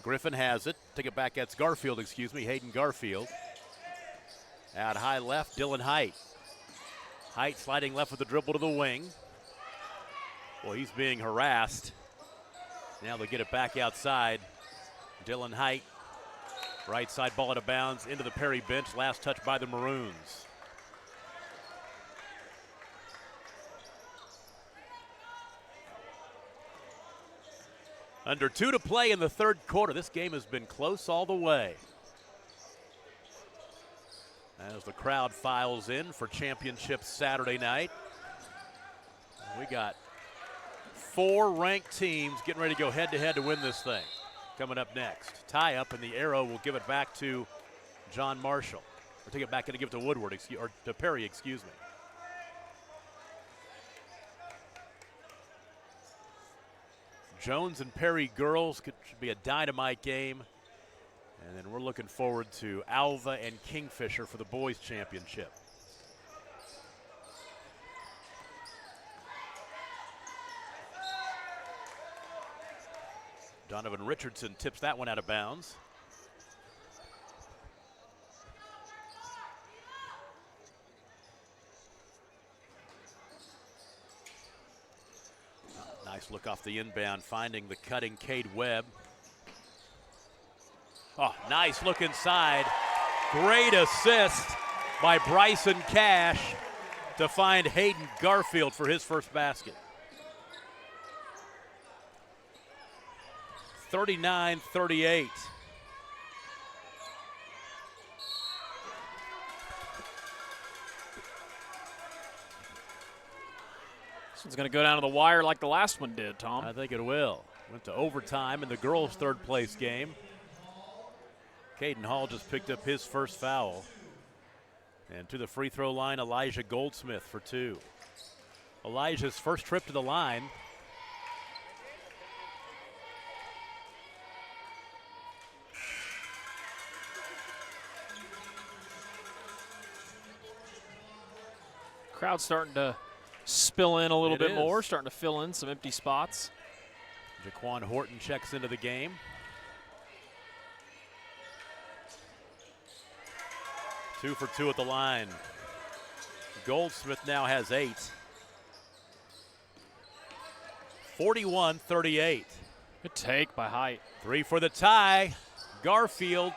Griffin has it. Take it back. That's Garfield, Hayden Garfield. Out high left, Dylan Height. Height sliding left with the dribble to the wing. Well, he's being harassed. Now they'll get it back outside. Dylan Height, right side ball out of bounds into the Perry bench. Last touch by the Maroons. Under 2 to play in the third quarter. This game has been close all the way. As the crowd files in for championship Saturday night. We got 4 ranked teams getting ready to go head-to-head to win this thing. Coming up next. Tie up, and the arrow will give it back to John Marshall. Or take it back and give it to Woodward, or to Perry, excuse me. Jones and Perry girls should be a dynamite game And then we're looking forward to Alva and Kingfisher for the boys championship. Donovan Richardson tips that one out of bounds. Nice look off the inbound, finding the cutting Cade Webb. Oh, nice look inside. Great assist by Bryson Cash to find Hayden Garfield for his first basket. 39-38. This one's going to go down to the wire like the last one did, Tom. I think it will. Went to overtime in the girls' third place game. Caden Hall just picked up his first foul. And to the free throw line, Elijah Goldsmith for two. Elijah's first trip to the line. Crowd's starting to spill in a little bit more, starting to fill in some empty spots. Jaquan Horton checks into the game. Two for two at the line. Goldsmith now has 8. 41-38. Good take by Height. 3 for the tie. Garfield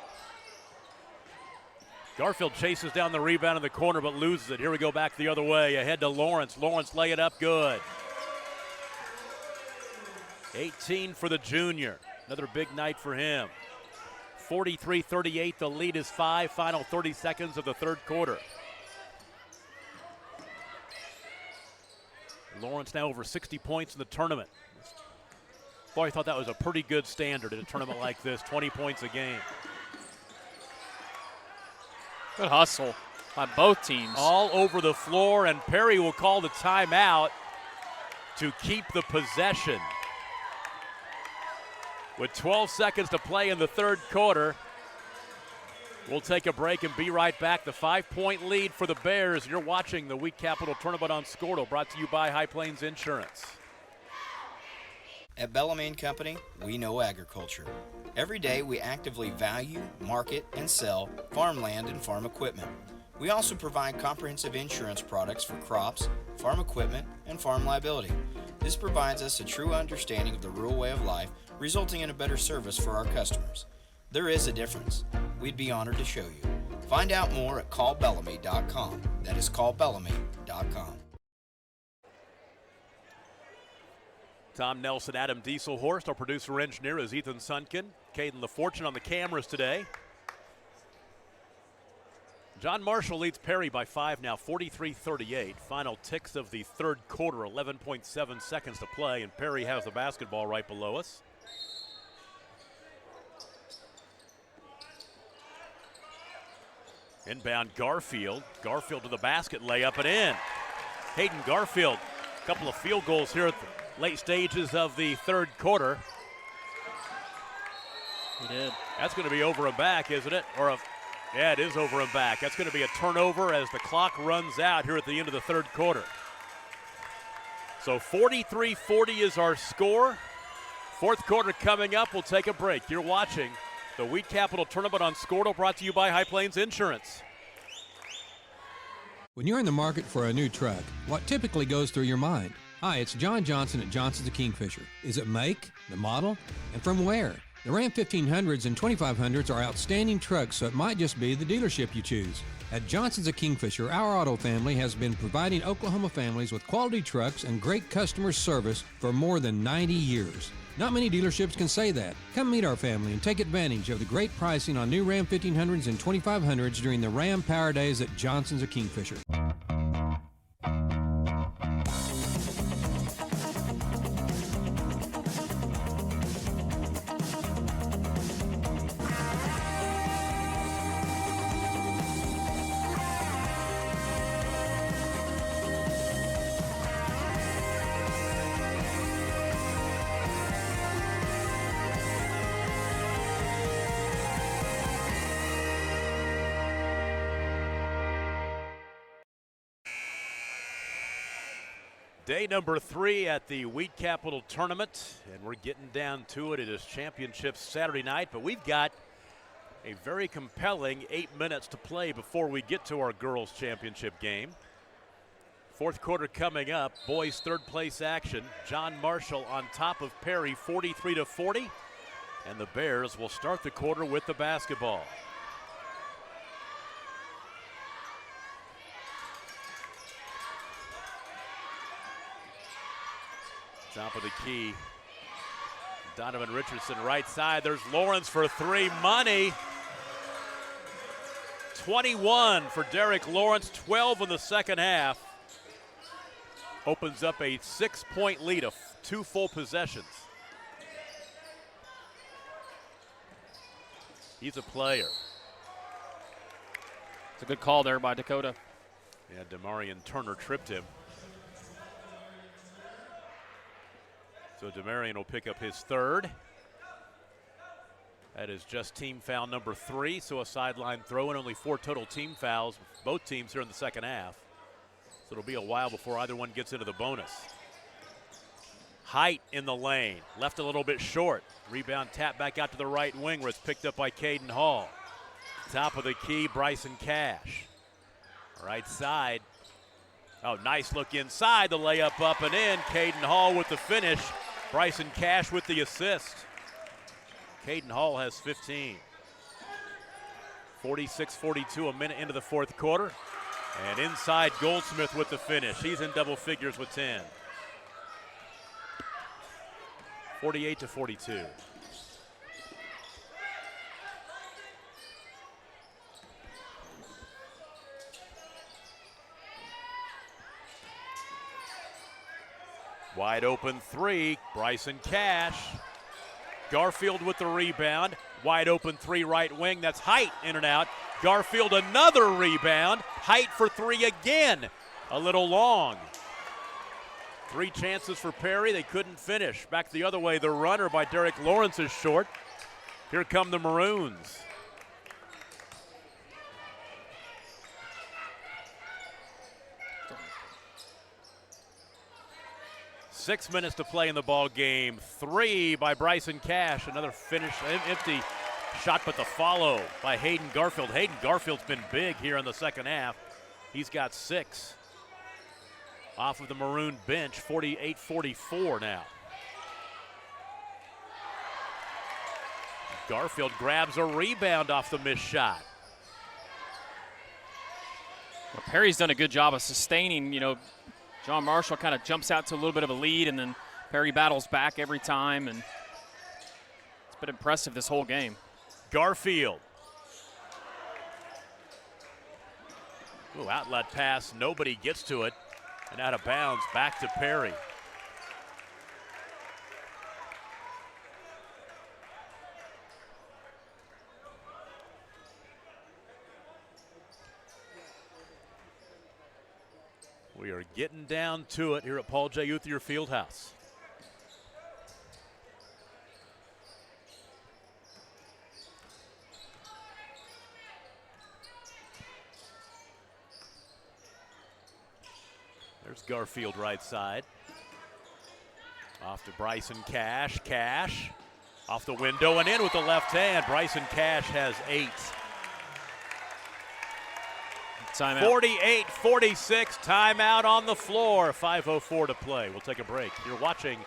chases down the rebound in the corner but loses it. Here we go back the other way. Ahead to Lawrence. Lawrence lay it up good. 18 for the junior. Another big night for him. 43-38, the lead is 5. Final 30 seconds of the third quarter. Lawrence now over 60 points in the tournament. Boy, I thought that was a pretty good standard in a tournament like this, 20 points a game. Good hustle by both teams. All over the floor, and Perry will call the timeout to keep the possession. With 12 seconds to play in the third quarter, we'll take a break and be right back. The 5-point lead for the Bears. You're watching the Week Capital Tournament on Scordo, brought to you by High Plains Insurance. At Bellarmine Company, we know agriculture. Every day we actively value, market, and sell farmland and farm equipment. We also provide comprehensive insurance products for crops, farm equipment, and farm liability. This provides us a true understanding of the rural way of life, resulting in a better service for our customers. There is a difference. We'd be honored to show you. Find out more at callbellamy.com. That is callbellamy.com. Tom Nelson, Adam Dieselhorst. Our producer-engineer is Ethan Sunkin. Caden LaFortune on the cameras today. John Marshall leads Perry by 5 now, 43-38. Final ticks of the third quarter, 11.7 seconds to play, and Perry has the basketball right below us. Inbound Garfield. Garfield to the basket, layup and in. Hayden Garfield, a couple of field goals here at the late stages of the third quarter. He did. That's going to be over and back, isn't it? Yeah, it is over and back. That's going to be a turnover as the clock runs out here at the end of the third quarter. So 43-40 is our score. Fourth quarter coming up. We'll take a break. You're watching the Week Capital Tournament on Scordo, brought to you by High Plains Insurance. When you're in the market for a new truck, what typically goes through your mind? Hi, it's John Johnson at Johnson's of Kingfisher. Is it make, the model, and from where? The Ram 1500s and 2500s are outstanding trucks, so it might just be the dealership you choose. At Johnson's of Kingfisher, our auto family has been providing Oklahoma families with quality trucks and great customer service for more than 90 years. Not many dealerships can say that. Come meet our family and take advantage of the great pricing on new Ram 1500s and 2500s during the Ram Power Days at Johnson's of Kingfisher. Day number 3 at the Wheat Capital Tournament, and we're getting down to it. It is championship Saturday night, but we've got a very compelling 8 minutes to play before we get to our girls championship game. Fourth quarter coming up, boys third place action. John Marshall on top of Perry 43-40, and the Bears will start the quarter with the basketball. Top of the key, Donovan Richardson right side. There's Lawrence for 3, money. 21 for Derek Lawrence, 12 in the second half. Opens up a 6-point lead of 2 full possessions. He's a player. It's a good call there by Dakota. Yeah, Demarion Turner tripped him. So Demarion will pick up his third. That is just team foul number 3, so a sideline throw and only 4 total team fouls, both teams here in the second half. So it'll be a while before either one gets into the bonus. Height in the lane, left a little bit short. Rebound tap back out to the right wing where it's picked up by Caden Hall. Top of the key, Bryson Cash. Right side. Oh, nice look inside, the layup up and in. Caden Hall with the finish. Bryson Cash with the assist. Caden Hall has 15. 46-42, a minute into the fourth quarter. And inside, Goldsmith with the finish. He's in double figures with 10. 48-42. Wide open 3, Bryson Cash. Garfield with the rebound. Wide open 3 right wing, that's Height in and out. Garfield another rebound. Height for 3 again. A little long. 3 chances for Perry, they couldn't finish. Back the other way, the runner by Derek Lawrence is short. Here come the Maroons. Six minutes to play in the ball game. 3 by Bryson Cash. Another finish, empty shot, but the follow by Hayden Garfield. Hayden Garfield's been big here in the second half. He's got 6. Off of the Maroon bench, 48-44 now. Garfield grabs a rebound off the missed shot. Well, Perry's done a good job of sustaining, John Marshall kind of jumps out to a little bit of a lead, and then Perry battles back every time, and it's been impressive this whole game. Garfield. Ooh, outlet pass, nobody gets to it, and out of bounds, back to Perry. We are getting down to it here at Paul J. Uthier Fieldhouse. There's Garfield right side. Off to Bryson Cash. Cash off the window and in with the left hand. Bryson Cash has 8. Timeout. 48-46, timeout on the floor. 5:04 to play. We'll take a break. You're watching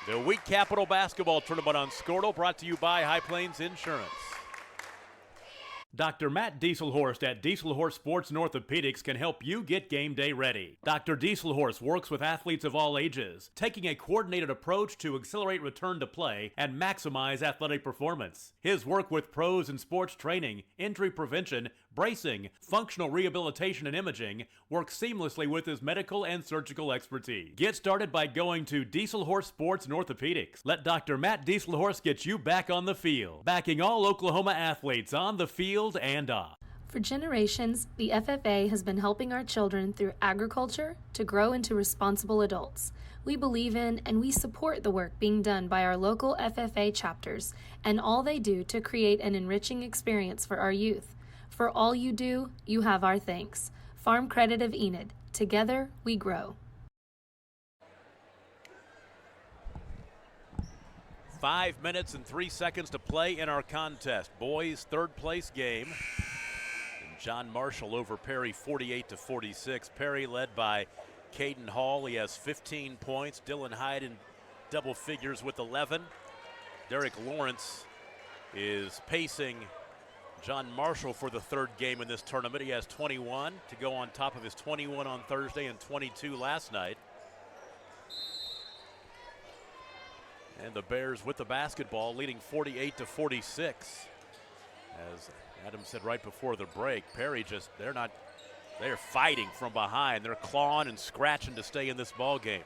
the Wheat Capital Basketball Tournament on Scortal, brought to you by High Plains Insurance. Dr. Matt Dieselhorst at Dieselhorst Sports and Orthopedics can help you get game day ready. Dr. Dieselhorst works with athletes of all ages, taking a coordinated approach to accelerate return to play and maximize athletic performance. His work with pros in sports training, injury prevention, bracing, functional rehabilitation, and imaging works seamlessly with his medical and surgical expertise. Get started by going to Dieselhorst Sports and Orthopedics. Let Dr. Matt Dieselhorst get you back on the field, backing all Oklahoma athletes on the field and off. For generations, the FFA has been helping our children through agriculture to grow into responsible adults. We believe in and we support the work being done by our local FFA chapters and all they do to create an enriching experience for our youth. For all you do, you have our thanks. Farm Credit of Enid. Together, we grow. 5 minutes and 3 seconds to play in our contest. Boys third place game. And John Marshall over Perry 48-46. Perry led by Caden Hall. He has 15 points. Dylan Hyde in double figures with 11. Derek Lawrence is pacing John Marshall for the third game in this tournament. He has 21 to go on top of his 21 on Thursday and 22 last night. And the Bears with the basketball, leading 48-46. As Adam said right before the break, Perry they're fighting from behind. They're clawing and scratching to stay in this ball game.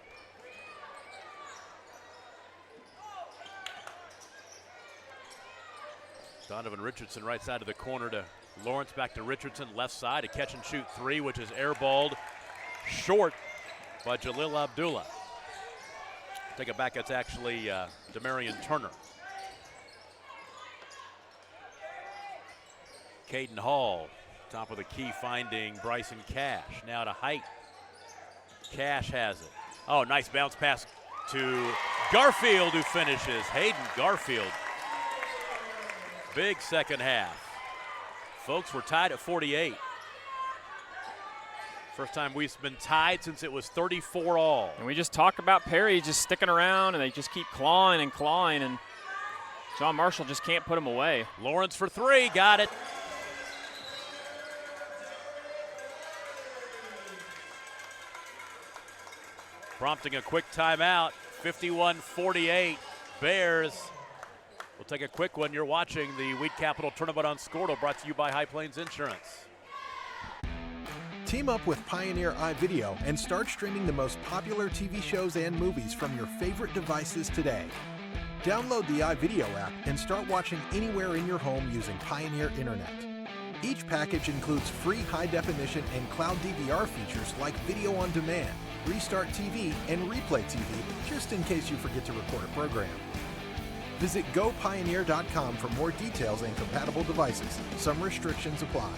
Donovan Richardson right side of the corner to Lawrence, back to Richardson, left side, a catch and shoot three, which is airballed short by Jalil Abdullah. Take it back, that's actually Demarion Turner. Caden Hall, top of the key, finding Bryson Cash. Now to Height. Cash has it. Oh, nice bounce pass to Garfield, who finishes. Hayden Garfield. Big second half. Folks, we're tied at 48. First time we've been tied since it was 34 all. And we just talked about Perry just sticking around, and they just keep clawing, and John Marshall just can't put him away. Lawrence for three, got it. Prompting a quick timeout, 51-48, Bears. We'll take a quick one. You're watching the Wheat Capital Tournament on Squirtle, brought to you by High Plains Insurance. Team up with Pioneer iVideo and start streaming the most popular TV shows and movies from your favorite devices today. Download the iVideo app and start watching anywhere in your home using Pioneer Internet. Each package includes free high-definition and cloud DVR features like Video on Demand, Restart TV, and Replay TV, just in case you forget to record a program. Visit GoPioneer.com for more details and compatible devices. Some restrictions apply.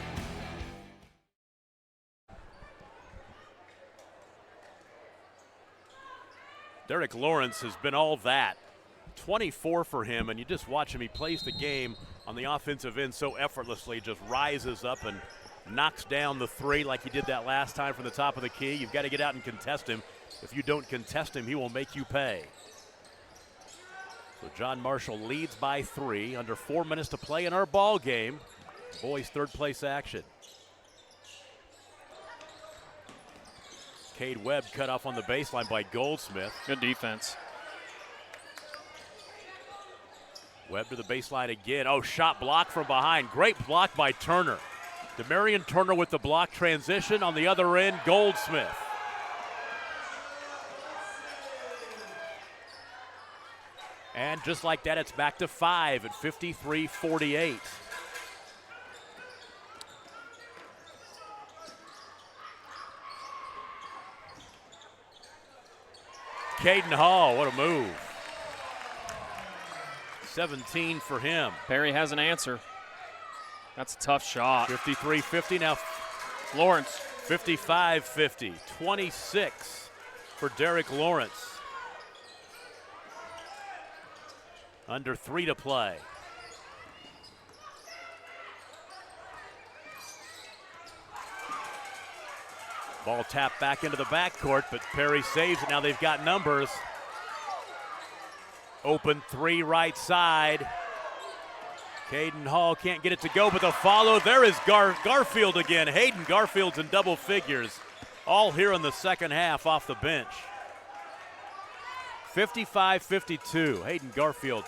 Derek Lawrence has been all that. 24 for him, and you just watch him. He plays the game on the offensive end so effortlessly, just rises up and knocks down the three like he did that last time from the top of the key. You've got to get out and contest him. If you don't contest him, he will make you pay. So John Marshall leads by 3, under 4 minutes to play in our ball game. Boys third place action. Cade Webb cut off on the baseline by Goldsmith. Good defense. Webb to the baseline again. Oh, shot block from behind. Great block by Turner. Demarion Turner with the block transition. On the other end, Goldsmith. And just like that, it's back to 5 at 53-48. Caden Hall, what a move. 17 for him. Perry has an answer. That's a tough shot. 53-50 now. Lawrence. 55-50. 26 for Derek Lawrence. Under 3 to play. Ball tapped back into the backcourt, but Perry saves it. Now they've got numbers. Open 3 right side. Caden Hall can't get it to go, but the follow. There is Garfield again. Hayden Garfield's in double figures. All here in the second half off the bench. 55-52. Hayden Garfield,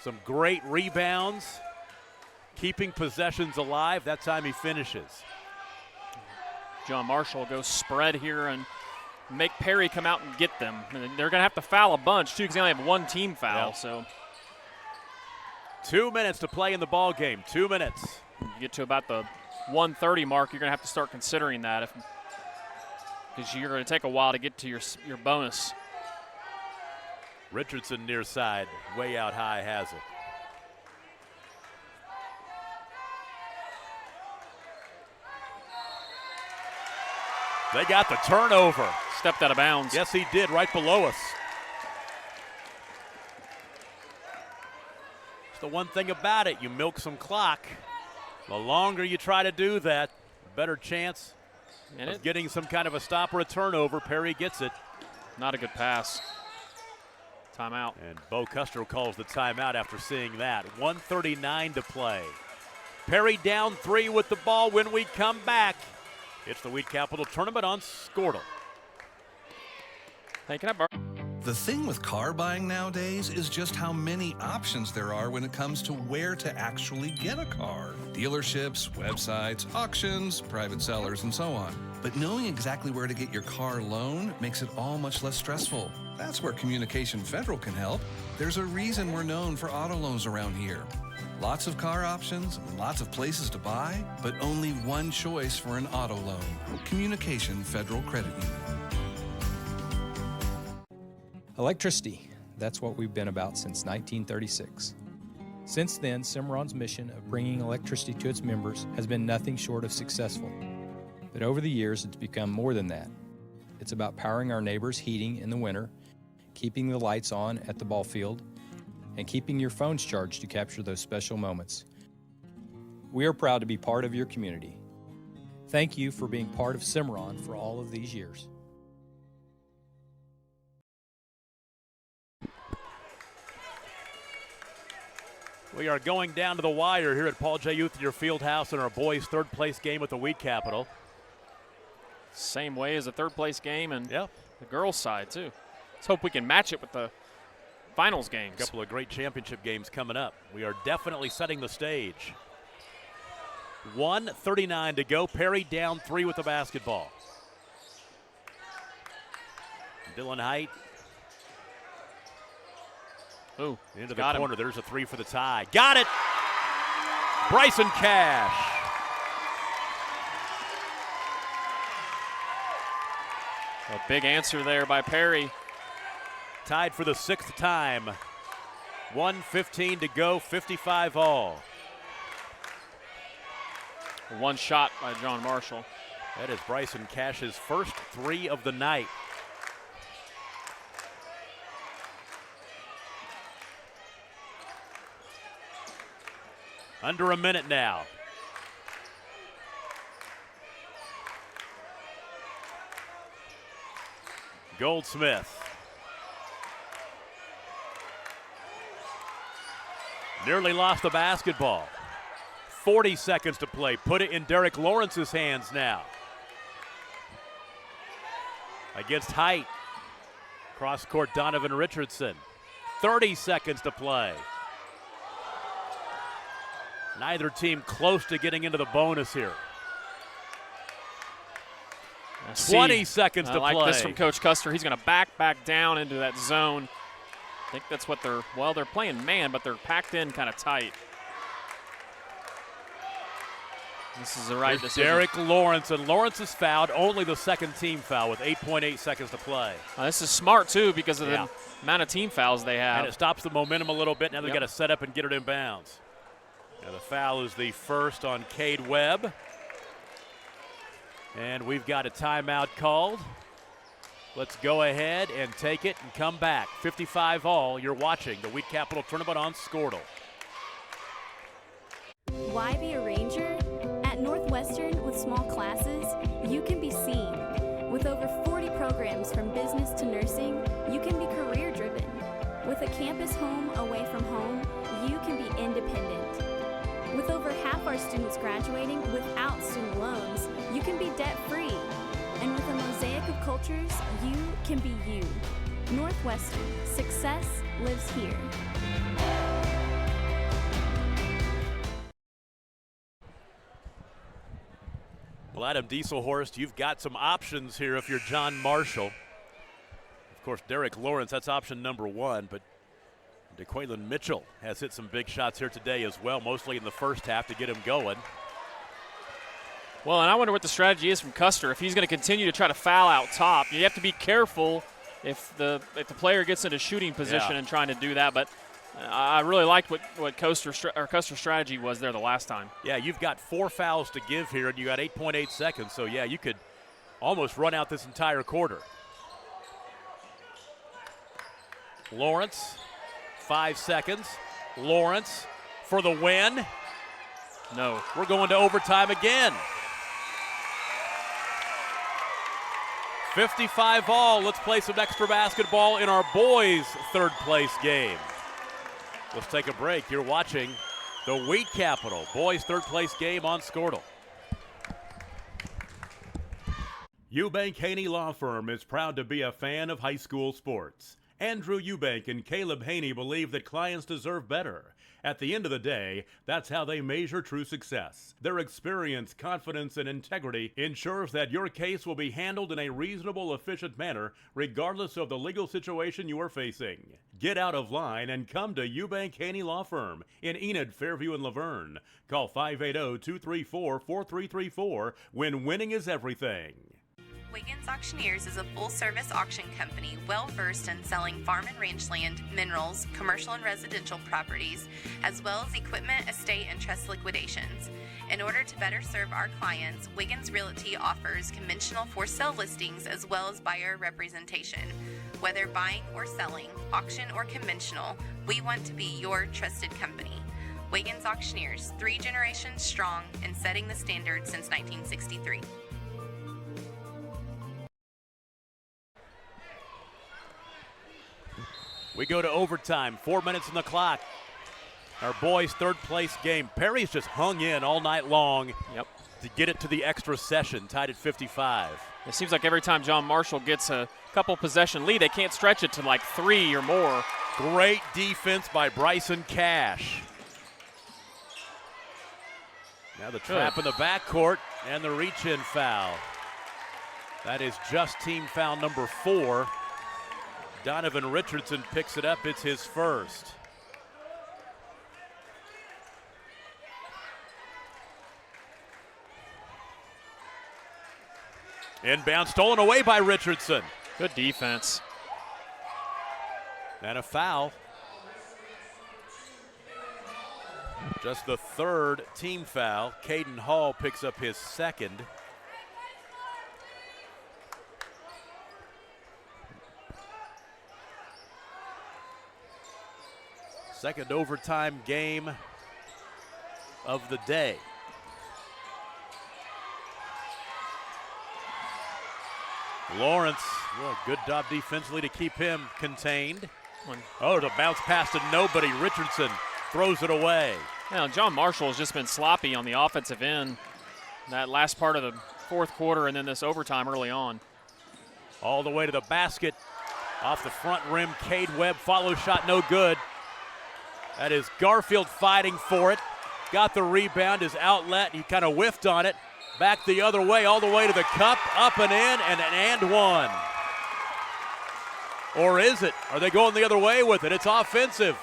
some great rebounds, keeping possessions alive. That time he finishes. John Marshall goes spread here and make Perry come out and get them. And they're going to have to foul a bunch, too, because they only have one team foul. Yep. So 2 minutes to play in the ball game. 2 minutes. You get to about the 1:30 mark, you're going to have to start considering that, because you're going to take a while to get to your bonus. Richardson near side, way out high, has it. They got the turnover. Stepped out of bounds. Yes, he did, right below us. It's the one thing about it. You milk some clock. The longer you try to do that, the better chance of getting some kind of a stop or a turnover. Perry gets it. Not a good pass. Timeout. And Bo Custer calls the timeout after seeing that. 1:39 to play. Perry down 3 with the ball. When we come back, it's the Weed Capital Tournament on Squirtle. Hey, can I borrow? The thing with car buying nowadays is just how many options there are when it comes to where to actually get a car. Dealerships, websites, auctions, private sellers, and so on. But knowing exactly where to get your car loan makes it all much less stressful. That's where Communication Federal can help. There's a reason we're known for auto loans around here. Lots of car options, lots of places to buy, but only one choice for an auto loan. Communication Federal Credit Union. Electricity, that's what we've been about since 1936. Since then, Cimarron's mission of bringing electricity to its members has been nothing short of successful. But over the years, it's become more than that. It's about powering our neighbors' heating in the winter, keeping the lights on at the ball field, and keeping your phones charged to capture those special moments. We are proud to be part of your community. Thank you for being part of Cimarron for all of these years. We are going down to the wire here at Paul J. Uthner Fieldhouse in our boys' third place game with the Weed Capital. Same way as a third place game and the girls' side too. Let's hope we can match it with the finals games. A couple of great championship games coming up. We are definitely setting the stage. 1:39 to go. Perry down 3 with the basketball. Dylan Height. Ooh, into the corner. There's a 3 for the tie. Got it! Bryson Cash. A big answer there by Perry. Tied for the 6th time. 1:15 to go, 55 all. One shot by John Marshall. That is Bryson Cash's first 3 of the night. Under a minute now. Goldsmith. Nearly lost the basketball. 40 seconds to play. Put it in Derek Lawrence's hands now. Against Height. Cross court Donovan Richardson. 30 seconds to play. Neither team close to getting into the bonus here. 20 seconds to play. I like this from Coach Custer. He's going to back down into that zone. I think that's what they're playing man, but they're packed in kind of tight. This is the right decision. Derek Lawrence, and Lawrence is fouled. Only the second team foul with 8.8 seconds to play. This is smart, too, because of the amount of team fouls they have. And it stops the momentum a little bit. Now they've got to set up and get it in bounds. Now the foul is the first on Cade Webb. And we've got a timeout called. Let's go ahead and take it and come back. 55 all. You're watching the Weed Capital Tournament on Squirtle. Why be a ranger? At Northwestern, with small classes, you can be seen. With over 40 programs from business to nursing, you can be career-driven. With a campus home away from home, you can be independent. With over half our students graduating without student loans, you can be debt-free. And with a mosaic of cultures, you can be you. Northwestern, success lives here. Well, Adam Dieselhorst, you've got some options here if you're John Marshall. Of course, Derek Lawrence, that's option number 1, but DeQuaylen Mitchell has hit some big shots here today as well, mostly in the first half to get him going. Well, and I wonder what the strategy is from Custer. If he's going to continue to try to foul out top, you have to be careful if the player gets into shooting position and trying to do that. But I really liked what Custer's strategy was there the last time. Yeah, you've got 4 fouls to give here, and you got 8.8 seconds. So, yeah, you could almost run out this entire quarter. Lawrence, 5 seconds. Lawrence for the win. No. We're going to overtime again. 55 all. Let's play some extra basketball in our boys' third place game. Let's take a break. You're watching the Wheat Capital boys' third place game on Scortle. Eubank Haney Law Firm is proud to be a fan of high school sports. Andrew Eubank and Caleb Haney believe that clients deserve better. At the end of the day, that's how they measure true success. Their experience, confidence, and integrity ensures that your case will be handled in a reasonable, efficient manner, regardless of the legal situation you are facing. Get out of line and come to Eubank Haney Law Firm in Enid, Fairview, and Laverne. Call 580-234-4334 when winning is everything. Wiggins Auctioneers is a full-service auction company well-versed in selling farm and range land, minerals, commercial and residential properties, as well as equipment, estate, and trust liquidations. In order to better serve our clients, Wiggins Realty offers conventional for-sale listings as well as buyer representation. Whether buying or selling, auction or conventional, we want to be your trusted company. Wiggins Auctioneers, 3 generations strong and setting the standard since 1963. We go to overtime, 4 minutes on the clock. Our boys' third place game. Perry's just hung in all night long to get it to the extra session, tied at 55. It seems like every time John Marshall gets a couple possession lead, they can't stretch it to like 3 or more. Great defense by Bryson Cash. Now the trap in the backcourt and the reach-in foul. That is just team foul number 4. Donovan Richardson picks it up. It's his first. Inbound stolen away by Richardson. Good defense. And a foul. Just the 3rd team foul. Caden Hall picks up his 2nd. Second overtime game of the day. Lawrence, good job defensively to keep him contained. Oh, the bounce pass to nobody. Richardson throws it away. Now, John Marshall has just been sloppy on the offensive end that last part of the fourth quarter and then this overtime early on. All the way to the basket. Off the front rim, Cade Webb follow shot no good. That is Garfield fighting for it. Got the rebound, his outlet, he kind of whiffed on it. Back the other way, all the way to the cup, up and in, and an and one. Or is it? Are they going the other way with it? It's offensive.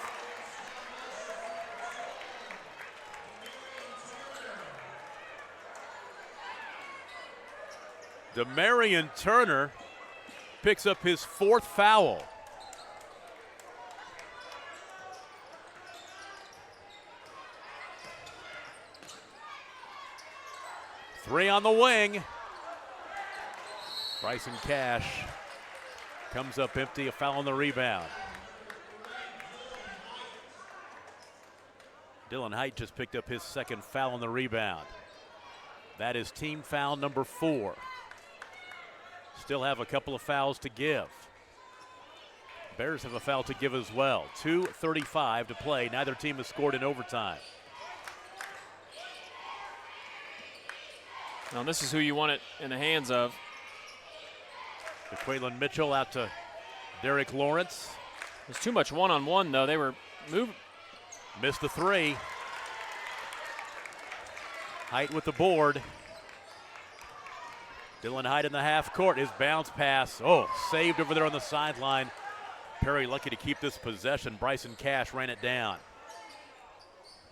Demarion Turner picks up his 4th foul. Three on the wing. Bryson Cash comes up empty, a foul on the rebound. Dylan Height just picked up his 2nd foul on the rebound. That is team foul number 4. Still have a couple of fouls to give. Bears have a foul to give as well. 2:35 to play. Neither team has scored in overtime. Now this is who you want it in the hands of. Quaylen Mitchell out to Derek Lawrence. There's too much one-on-one, though. They were moving. Missed the 3. Height with the board. Dylan Height in the half court. His bounce pass. Oh, saved over there on the sideline. Perry lucky to keep this possession. Bryson Cash ran it down.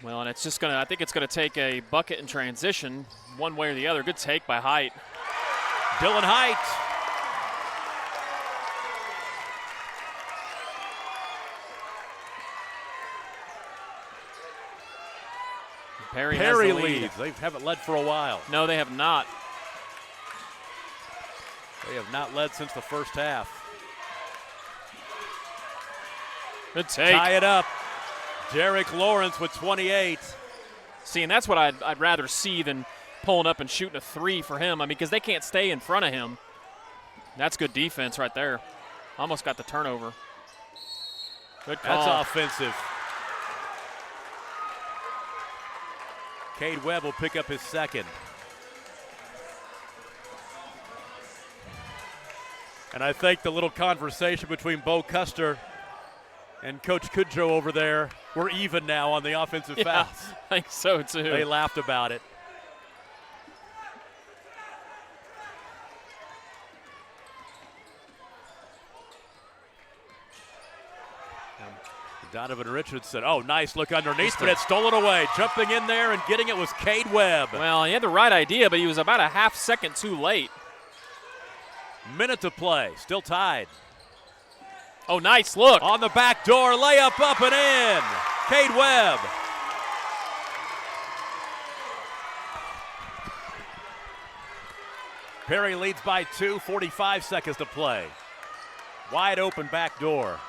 Well, and it's just going to, I think it's going to take a bucket in transition one way or the other. Good take by Height. Dylan Height. Perry leads. They haven't led for a while. No, they have not. They have not led since the first half. Good take. Tie it up. Derek Lawrence with 28. See, and that's what I'd rather see than pulling up and shooting a three for him. I mean, because they can't stay in front of him. That's good defense right there. Almost got the turnover. Good call. That's offensive. Cade Webb will pick up his second. And I think the little conversation between Bo Custer and Coach Kudrow over there, we're even now on the offensive fouls. I think so, too. They laughed about it. Donovan Richardson. Oh, nice look underneath, but it's stolen away. Jumping in there and getting it was Cade Webb. Well, he had the right idea, but he was about a half second too late. Minute to play. Still tied. Oh, nice look. On the back door, layup up and in. Cade Webb. Perry leads by 2, 45 seconds to play. Wide open back door.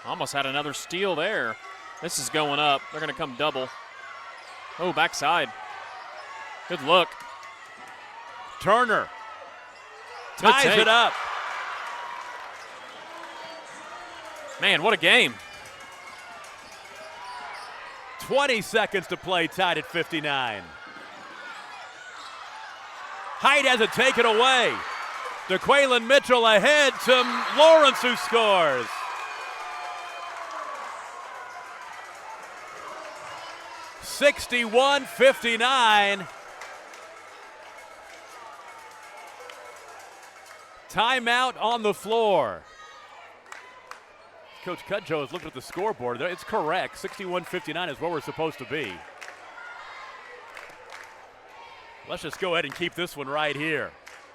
Almost had another steal there. This is going up. They're going to come double. Oh, backside. Good look. Turner ties it up. Man, what a game. 20 seconds to play, tied at 59. Height has it taken away. DeQuaylen Mitchell ahead to Lawrence, who scores. (61-59). Timeout on the floor. Coach Kudrow has looked at the scoreboard. It's correct. 61-59 is where we're supposed to be. Let's just go ahead and keep this one right here.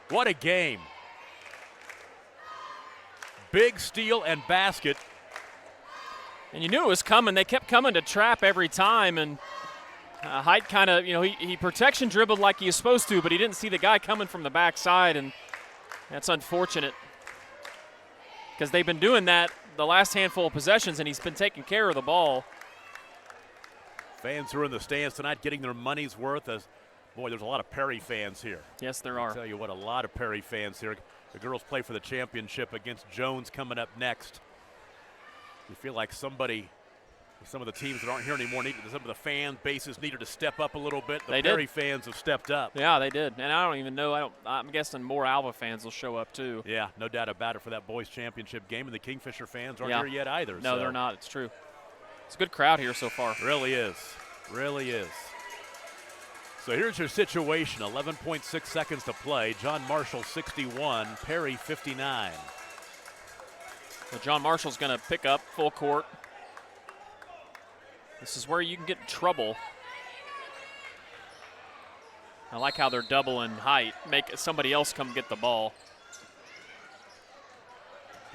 What a game. Big steal and basket. And you knew it was coming. They kept coming to trap every time, and Height kind of, he protection dribbled like he was supposed to, but he didn't see the guy coming from the backside, and that's unfortunate because they've been doing that the last handful of possessions, and he's been taking care of the ball. Fans who are in the stands tonight getting their money's worth. Boy, there's a lot of Perry fans here. Yes, there are. I'll tell you what, a lot of Perry fans here. The girls play for the championship against Jones coming up next. You feel like some of the teams that aren't here anymore, some of the fan bases needed to step up a little bit. The Perry fans have stepped up. Yeah, they did. And I don't even know. I'm guessing more Alva fans will show up too. Yeah, no doubt about it for that boys championship game. And the Kingfisher fans aren't here yet either. No, they're not. It's true. It's a good crowd here so far. Really is. Really is. So here's your situation. 11.6 seconds to play. John Marshall 61, Perry 59. Well, John Marshall's going to pick up full court. This is where you can get in trouble. I like how they're doubling Height. Make somebody else come get the ball.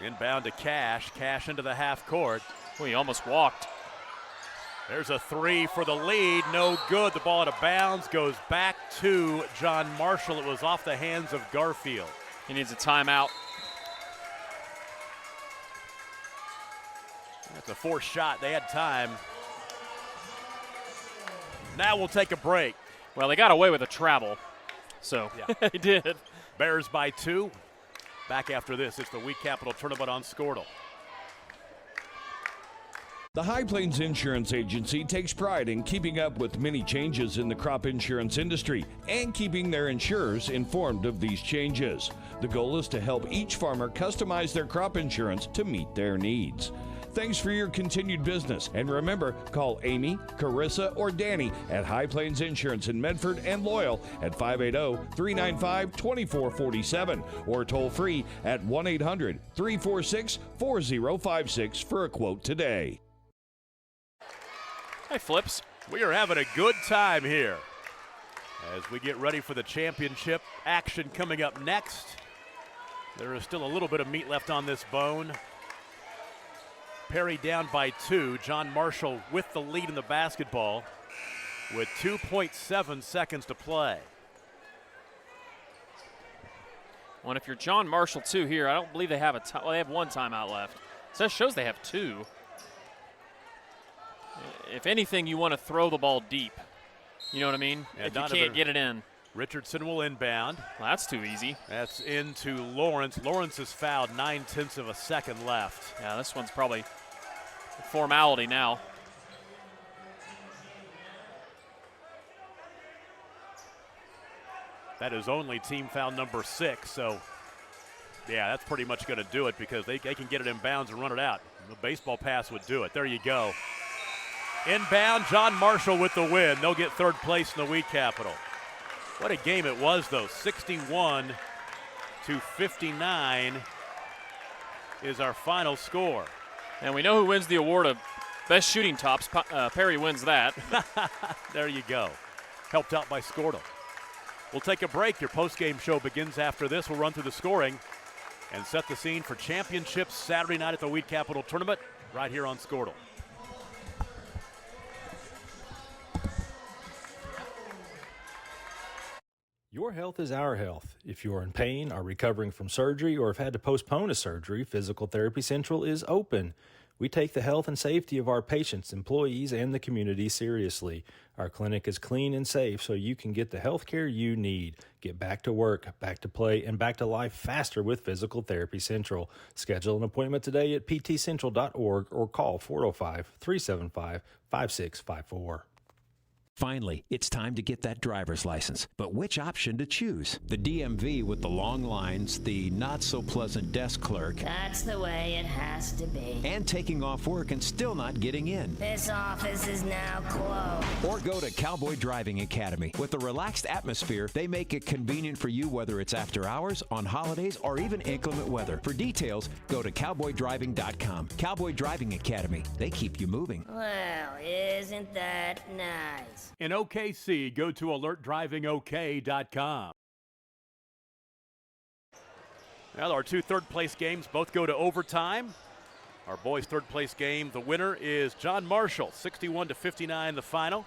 Inbound to Cash. Cash into the half court. Oh, he almost walked. There's a three for the lead. No good. The ball out of bounds goes back to John Marshall. It was off the hands of Garfield. He needs a timeout. That's a forced shot. They had time. Now we'll take a break. Well, they got away with a travel, so yeah. They did. Bears by 2. Back after this, it's the Week Capital Tournament on Squirtle. The High Plains Insurance Agency takes pride in keeping up with many changes in the crop insurance industry and keeping their insurers informed of these changes. The goal is to help each farmer customize their crop insurance to meet their needs. Thanks for your continued business. And remember, call Amy, Carissa, or Danny at High Plains Insurance in Medford and Loyal at 580-395-2447 or toll free at 1-800-346-4056 for a quote today. Hey, Flips. We are having a good time here as we get ready for the championship action coming up next. There is still a little bit of meat left on this bone. Perry down by 2. John Marshall with the lead in the basketball with 2.7 seconds to play. Well, and if you're John Marshall too here, I don't believe they have they have one timeout left. So that shows they have 2. if anything, you want to throw the ball deep. You know what I mean? Yeah, if you can't get it in. Richardson will inbound. Well, that's too easy. That's into Lawrence. Lawrence is fouled, 9/10 of a second left. Yeah, this one's probably a formality now. That is only team foul number 6, so yeah, that's pretty much going to do it because they can get it in bounds and run it out. The baseball pass would do it. There you go. Inbound, John Marshall with the win. They'll get third place in the Wheat Capital. What a game it was, though. 61-59 is our final score. And we know who wins the award of best shooting tops. Perry wins that. There you go. Helped out by Skortle. We'll take a break. Your post-game show begins after this. We'll run through the scoring and set the scene for championships Saturday night at the Wheat Capital Tournament right here on Skortle. Your health is our health. If you're in pain, are recovering from surgery, or have had to postpone a surgery, Physical Therapy Central is open. We take the health and safety of our patients, employees, and the community seriously. Our clinic is clean and safe so you can get the health care you need. Get back to work, back to play, and back to life faster with Physical Therapy Central. Schedule an appointment today at ptcentral.org or call 405-375-5654. Finally, it's time to get that driver's license. But which option to choose? The DMV with the long lines, the not-so-pleasant desk clerk. That's the way it has to be. And taking off work and still not getting in. This office is now closed. Or go to Cowboy Driving Academy. With a relaxed atmosphere, they make it convenient for you whether it's after hours, on holidays, or even inclement weather. For details, go to cowboydriving.com. Cowboy Driving Academy. They keep you moving. Well, isn't that nice? In OKC, go to alertdrivingok.com. Well, our two third-place games both go to overtime. Our boys' third-place game, the winner is John Marshall, 61-59 the final.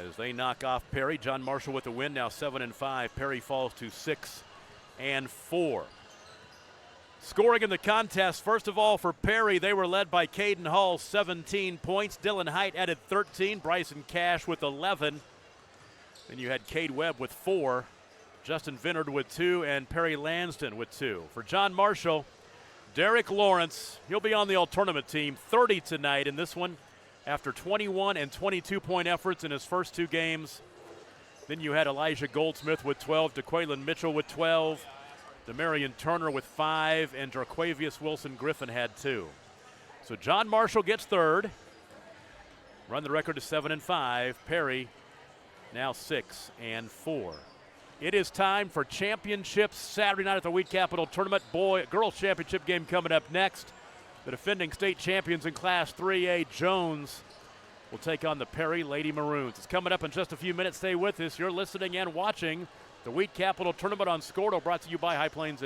As they knock off Perry, John Marshall with the win, now 7-5. Perry falls to 6-4. Scoring in the contest, first of all for Perry, they were led by Caden Hall, 17 points. Dylan Height added 13. Bryson Cash with 11. Then you had Cade Webb with 4. Justin Vinard with 2. And Perry Lanston with 2. For John Marshall, Derek Lawrence, he'll be on the all-tournament team. 30 tonight in this one after 21 and 22-point efforts in his first two games. Then you had Elijah Goldsmith with 12. DeQuaylen Mitchell with 12. Demarion Turner with 5, and Jarquavius Wilson Griffin had 2. So John Marshall gets third. Run the record to 7-5. Perry now 6-4. It is time for championships Saturday night at the Wheat Capital Tournament. Girls championship game coming up next. The defending state champions in Class 3A, Jones, will take on the Perry Lady Maroons. It's coming up in just a few minutes. Stay with us. You're listening and watching the Wheat Capital Tournament on Skortle, brought to you by High Plains.